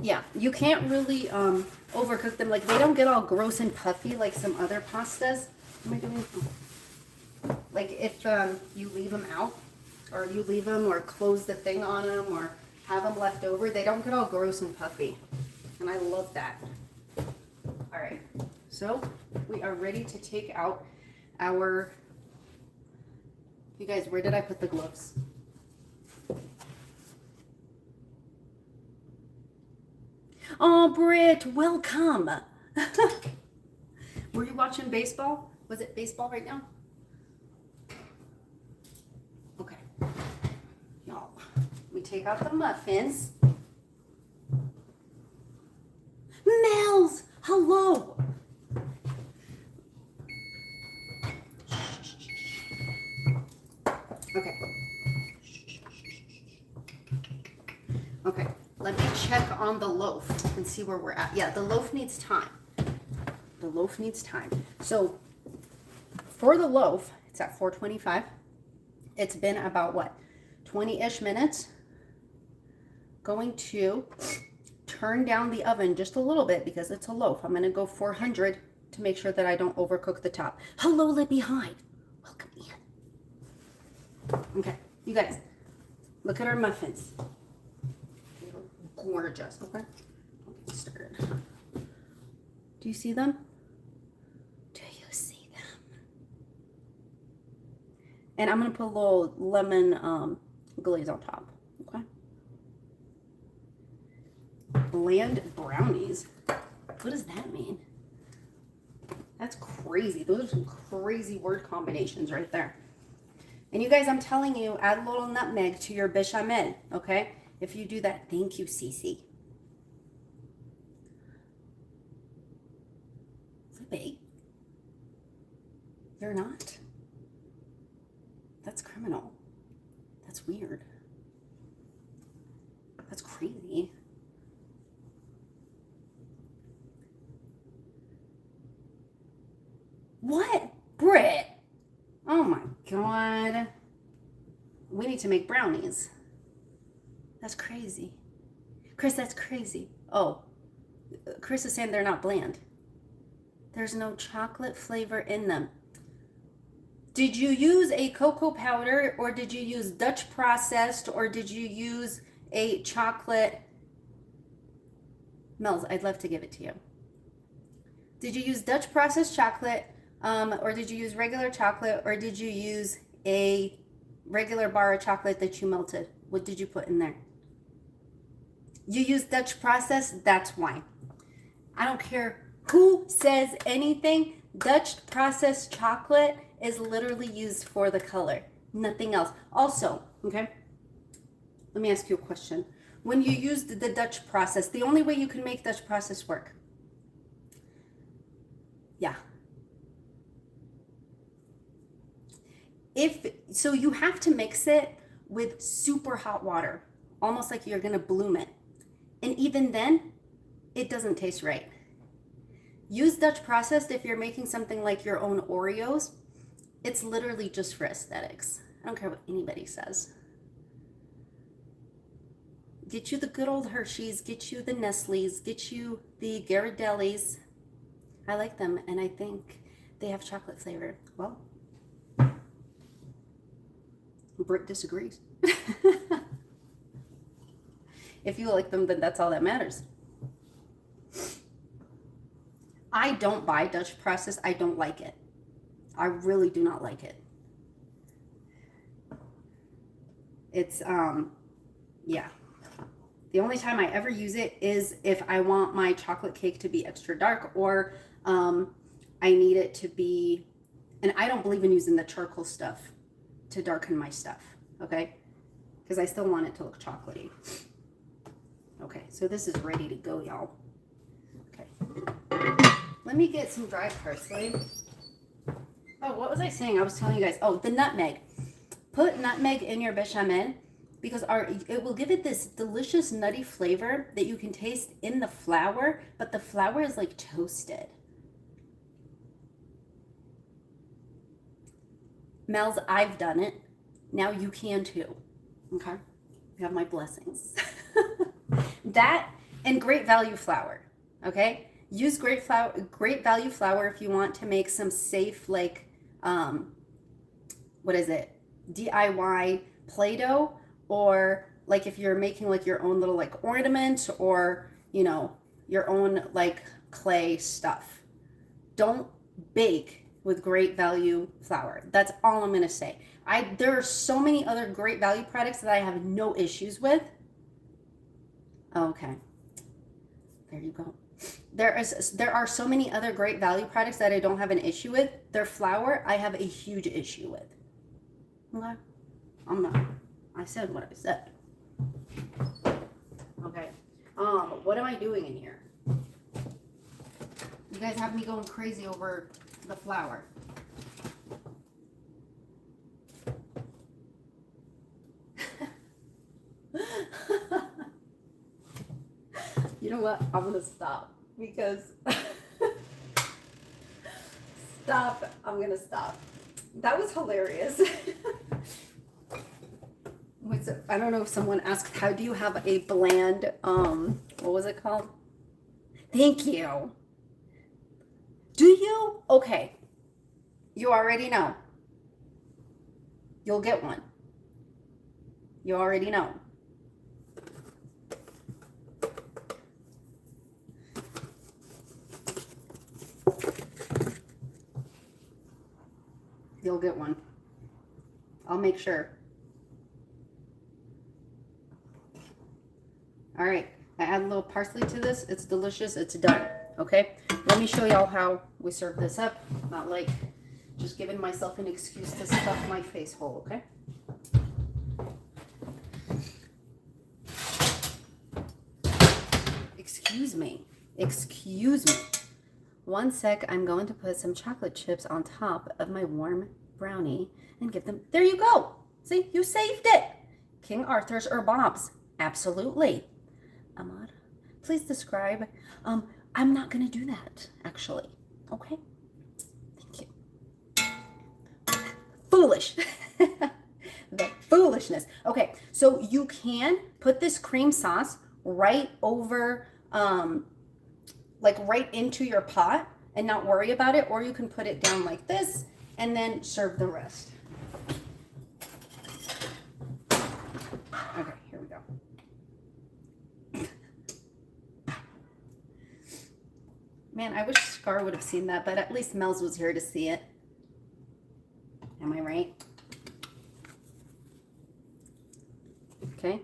Yeah, you can't really overcook them. Like, they don't get all gross and puffy like some other pastas. What am I doing? Like, if you leave them out, or you leave them or close the thing on them or have them left over, they don't get all gross and puffy. And I love that. All right, so we are ready to take out our, you guys, where did I put the gloves? Oh, Britt, welcome. Were you watching baseball? Was it baseball right now? Okay. Y'all, we take out the muffins. Mel's, hello. Okay. Okay, let me check on the loaf and see where we're at. Yeah, the loaf needs time. The loaf needs time. So for the loaf, it's at 425. It's been about what, 20-ish minutes. Going to turn down the oven just a little bit because it's a loaf. I'm going to go 400 to make sure that I don't overcook the top. Hello, Libby, hi. Welcome in. Okay, you guys, look at our muffins. They're gorgeous. Okay, I'll get started. Do you see them? Do you see them? And I'm going to put a little lemon glaze on top. Okay. Bland brownies. What does that mean? That's crazy. Those are some crazy word combinations right there. And you guys, I'm telling you, add a little nutmeg to your bechamel, okay? If you do that, thank you, Cece. Libby, you're not. That's criminal. That's weird. That's crazy. What? Britt? Oh my God. We need to make brownies. That's crazy. Chris, that's crazy. Oh, Chris is saying they're not bland. There's no chocolate flavor in them. Did you use a cocoa powder, or did you use Dutch processed, or did you use a chocolate? Mel's, I'd love to give it to you. Did you use Dutch processed chocolate, or did you use regular chocolate, or did you use a regular bar of chocolate that you melted? What did you put in there? You use Dutch processed, that's why. I don't care who says anything. Dutch processed chocolate is literally used for the color, nothing else. Also, okay, let me ask you a question. When you used the Dutch process, the only way you can make Dutch process work, yeah. So you have to mix it with super hot water, almost like you're gonna bloom it. And even then, it doesn't taste right. Use Dutch processed if you're making something like your own Oreos. It's literally just for aesthetics. I don't care what anybody says. Get you the good old Hershey's, get you the Nestle's, get you the Ghirardelli's. I like them, and I think they have chocolate flavor. Well, Britt disagrees. If you like them, then that's all that matters. I don't buy Dutch process. I don't like it. I really do not like it. It's, yeah. The only time I ever use it is if I want my chocolate cake to be extra dark, or I need it to be, and I don't believe in using the charcoal stuff to darken my stuff, okay? Because I still want it to look chocolatey. Okay, so this is ready to go, y'all. Okay. Let me get some dry parsley. Oh, what was I saying? I was telling you guys. Oh, the nutmeg. Put nutmeg in your bechamel because it will give it this delicious nutty flavor that you can taste in the flour, but the flour is like toasted. Mel's, I've done it. Now you can too. Okay? You have my blessings. That and great value flour. Okay? Use great value flour if you want to make some safe, like, what is it? DIY Play-Doh, or like if you're making like your own little like ornament, or, you know, your own like clay stuff. Don't bake with Great Value flour. That's all I'm going to say. There are so many other Great Value products that I have no issues with. Okay. There you go. There are so many other Great Value products that I don't have an issue with. Their flour, I have a huge issue with. Okay? I'm not. I said what I said. Okay. What am I doing in here? You guys have me going crazy over the flour. You know what? I'm gonna stop because stop. I'm gonna stop. That was hilarious. I don't know if someone asked, how do you have a bland, what was it called? Thank you. Do you? Okay. You already know. You'll get one. You already know. You'll get one. I'll make sure. All right, I add a little parsley to this. It's delicious. It's done. Okay, let me show y'all how we serve this up. Not like just giving myself an excuse to stuff my face hole. Okay. Excuse me. Excuse me. One sec. I'm going to put some chocolate chips on top of my warm brownie and give them. There you go. See, you saved it. King Arthur's or Bob's. Absolutely. Ahmad, please describe. I'm not going to do that, actually. Okay? Thank you. Foolish. The foolishness. Okay, so you can put this cream sauce right over, like right into your pot and not worry about it, or you can put it down like this and then serve the rest. Okay, here we go. Man, I wish Scar would have seen that, but at least Mel's was here to see it. Am I right? Okay.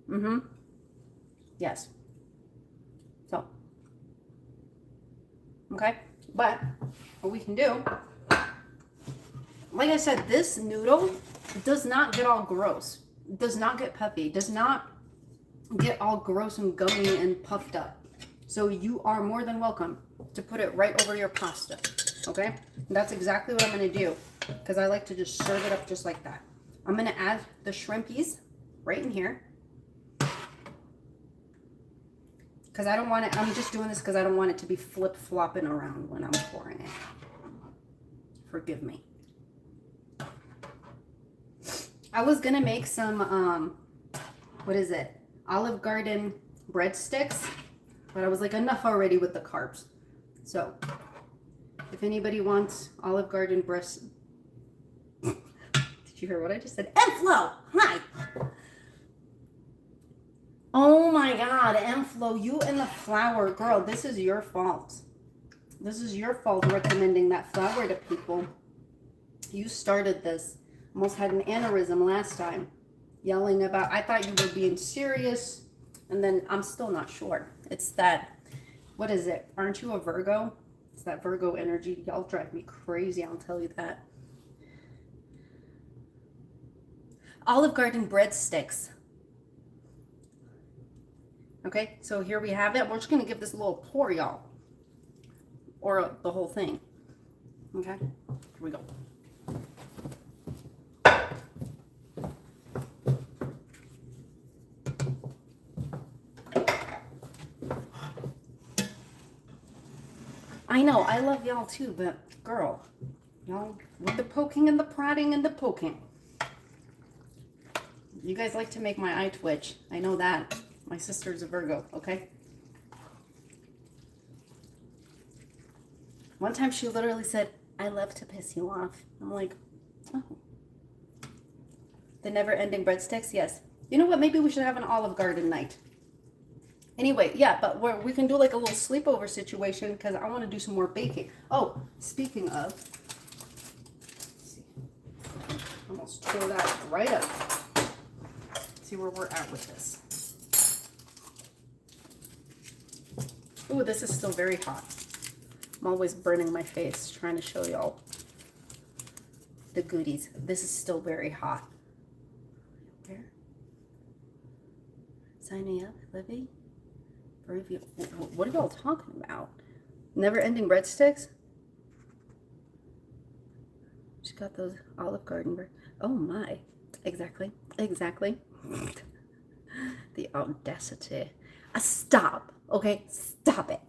Mm-hmm. Yes. So. Okay. But what we can do, like I said, this noodle does not get all gross. Does not get puffy. Does not get all gross and gummy and puffed up. So you are more than welcome to put it right over your pasta. Okay? And that's exactly what I'm going to do, because I like to just serve it up just like that. I'm going to add the shrimpies right in here, because I don't want it, I'm just doing this because I don't want it to be flip-flopping around when I'm pouring it. Forgive me. I was going to make some, what is it? Olive Garden breadsticks, but I was like, enough already with the carbs. So if anybody wants Olive Garden breast, did you hear what I just said? Enflo, hi. Oh my God, Enflo, you and the flour, girl, this is your fault. This is your fault recommending that flour to people. You started this. Almost had an aneurysm last time. Yelling about, I thought you were being serious, and then I'm still not sure. It's that, what is it? Aren't you a Virgo? It's that Virgo energy. Y'all drive me crazy, I'll tell you that. Olive Garden breadsticks. Okay, so here we have it. We're just going to give this a little pour, y'all. Or the whole thing. Okay, here we go. I know, I love y'all too, but girl, y'all, with the poking and the prodding and the poking. You guys like to make my eye twitch. I know that. My sister's a Virgo, okay? One time she literally said, I love to piss you off. I'm like, oh. The never-ending breadsticks? Yes. You know what? Maybe we should have an Olive Garden night. Anyway, yeah, but we can do like a little sleepover situation because I want to do some more baking. Oh, speaking of, let's see, almost tore that right up. See where we're at with this. Ooh, this is still very hot. I'm always burning my face trying to show y'all the goodies. This is still very hot. Where? Sign me up, Libby. What are y'all talking about? Never-ending breadsticks? She got those Olive Garden bread. Oh my. Exactly. Exactly. The audacity. Stop. Okay? Stop it.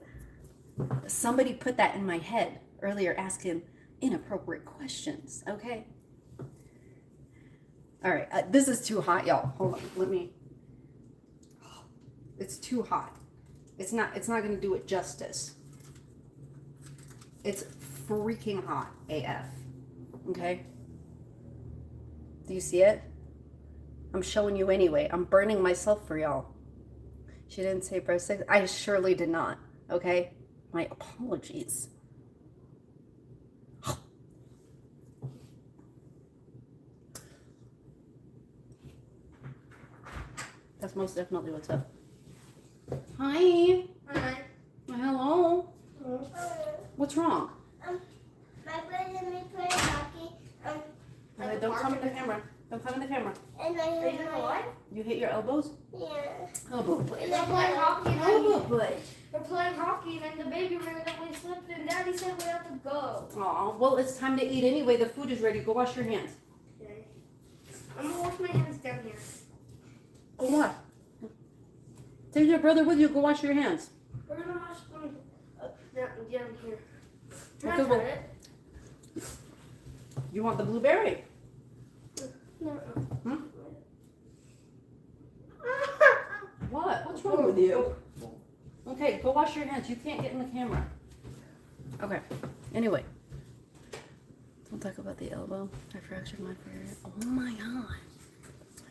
Somebody put that in my head earlier asking inappropriate questions. Okay? All right. This is too hot, y'all. Hold on. Let me. It's too hot. It's not going to do it justice. It's freaking hot AF. Okay? Do you see it? I'm showing you anyway. I'm burning myself for y'all. She didn't say breadsticks. I surely did not. Okay? My apologies. That's most definitely what's up. Hi. Hi. Hello. What's wrong? My brother and me play hockey. Don't come in the camera. Don't come in the camera. And I hit my what? You hit your elbows? Yeah. Elbow butt. And they're playing hockey. And Elbow butt. we're playing hockey, and then the baby randomly slipped, and Daddy said we have to go. Aw, well, it's time to eat anyway. The food is ready. Go wash your hands. Okay. I'm gonna wash my hands down here. Go wash. Take your brother with you. Go wash your hands. We're gonna wash them down here. Can Okay, I well- cut it? You want the blueberry? No. Hmm? What? What's wrong with you? Okay, go wash your hands. You can't get in the camera. Okay. Anyway. Don't talk about the elbow. I fractured my finger. Oh my god.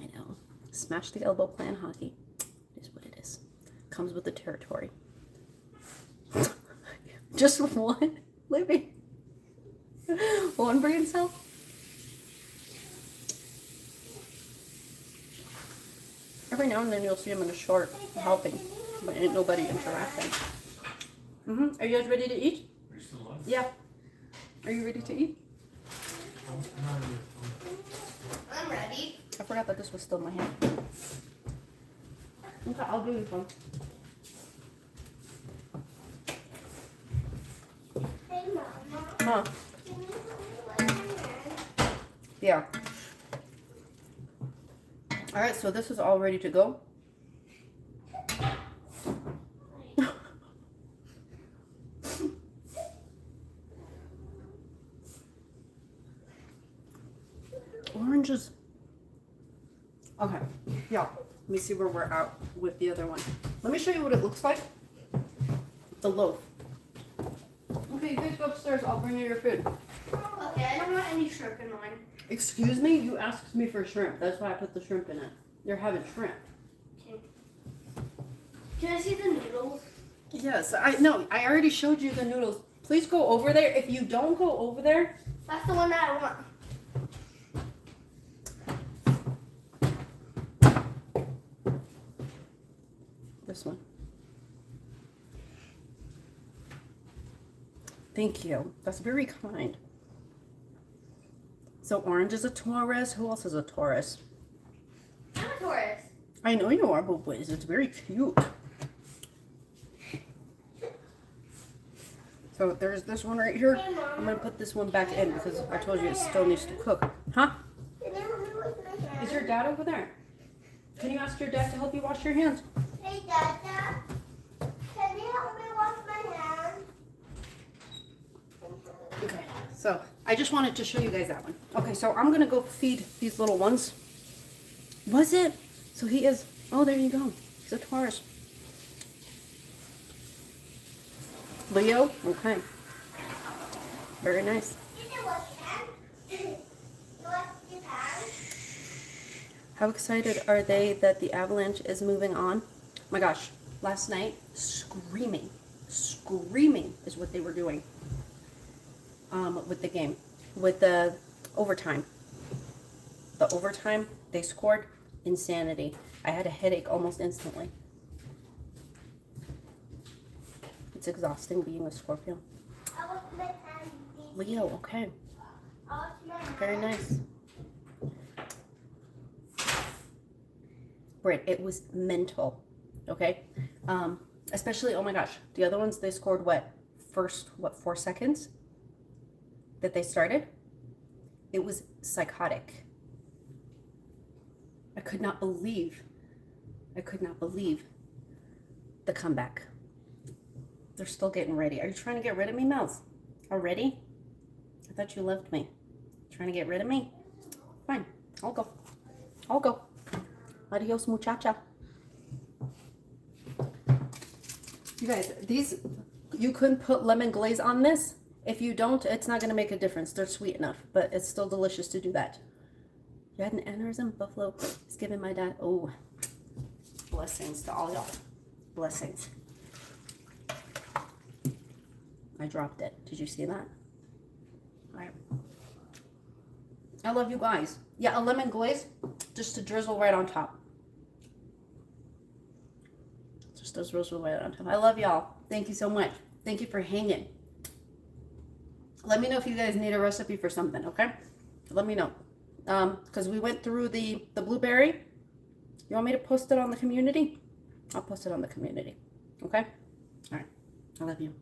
I know. Smash the elbow playing hockey. It is what it is. Comes with the territory. Just one? Libby. One brain cell? Every now and then you'll see him in a short helping, but ain't nobody interacting. Are you guys ready to eat? Yeah. Are you ready to eat? I'm ready. I forgot that this was still in my hand. Okay, I'll do this one. Hey, Mama. Huh? Can you put me in there? Yeah. All right, so this is all ready to go. Oranges. Okay, yeah. Let me see where we're at with the other one. Let me show you what it looks like. The loaf. Okay, you guys go upstairs. I'll bring you your food. Okay, I don't want any shrimp in mine. Excuse me? You asked me for shrimp. That's why I put the shrimp in it. You're having shrimp. Okay. Can I see the noodles? Yes, I already showed you the noodles. Please go over there. If you don't go over there, That's the one that I want. this one. Thank you. That's very kind. So orange is a Taurus. Who else is a Taurus? I'm a Taurus. I know you are, but it's very cute. So there's this one right here. Hey, Mom. I'm gonna put this one back in because I told you it still needs to cook. Huh? Can you help me with my hands? Is your dad over there? Can you ask your dad to help you wash your hands? Hey, Dada. Can you help me wash my hands? Okay, so I just wanted to show you guys that one. Okay, so I'm gonna go feed these little ones. Was it? So he is, oh, there you go. He's a Taurus. Leo? Okay. Very nice. How excited are they that the avalanche is moving on? My gosh, last night screaming is what they were doing with the game, with the overtime. The overtime they scored, insanity. I had a headache almost instantly. It's exhausting being a Scorpio. Leo, okay. Very nice. Britt, it was mental, okay? Especially, oh my gosh, the other ones, they scored what? First, 4 seconds that they started? It was psychotic. I could not believe the comeback. They're still getting ready. Are you trying to get rid of me, Mel's? Already? I thought you loved me. Trying to get rid of me? Fine, I'll go. Adios, muchacha. You guys, these, you couldn't put lemon glaze on this. If you don't, it's not going to make a difference. They're sweet enough, but it's still delicious to do that. You had an aneurysm? Buffalo is giving my dad. Oh, blessings to all y'all. Blessings. I dropped it. Did you see that? All right. I love you guys. Yeah, a lemon glaze just to drizzle right on top. Just those drizzle right on top. I love y'all. Thank you so much. Thank you for hanging. Let me know if you guys need a recipe for something, okay? Let me know. Because we went through the blueberry. You want me to post it on the community? I'll post it on the community. Okay? All right. I love you.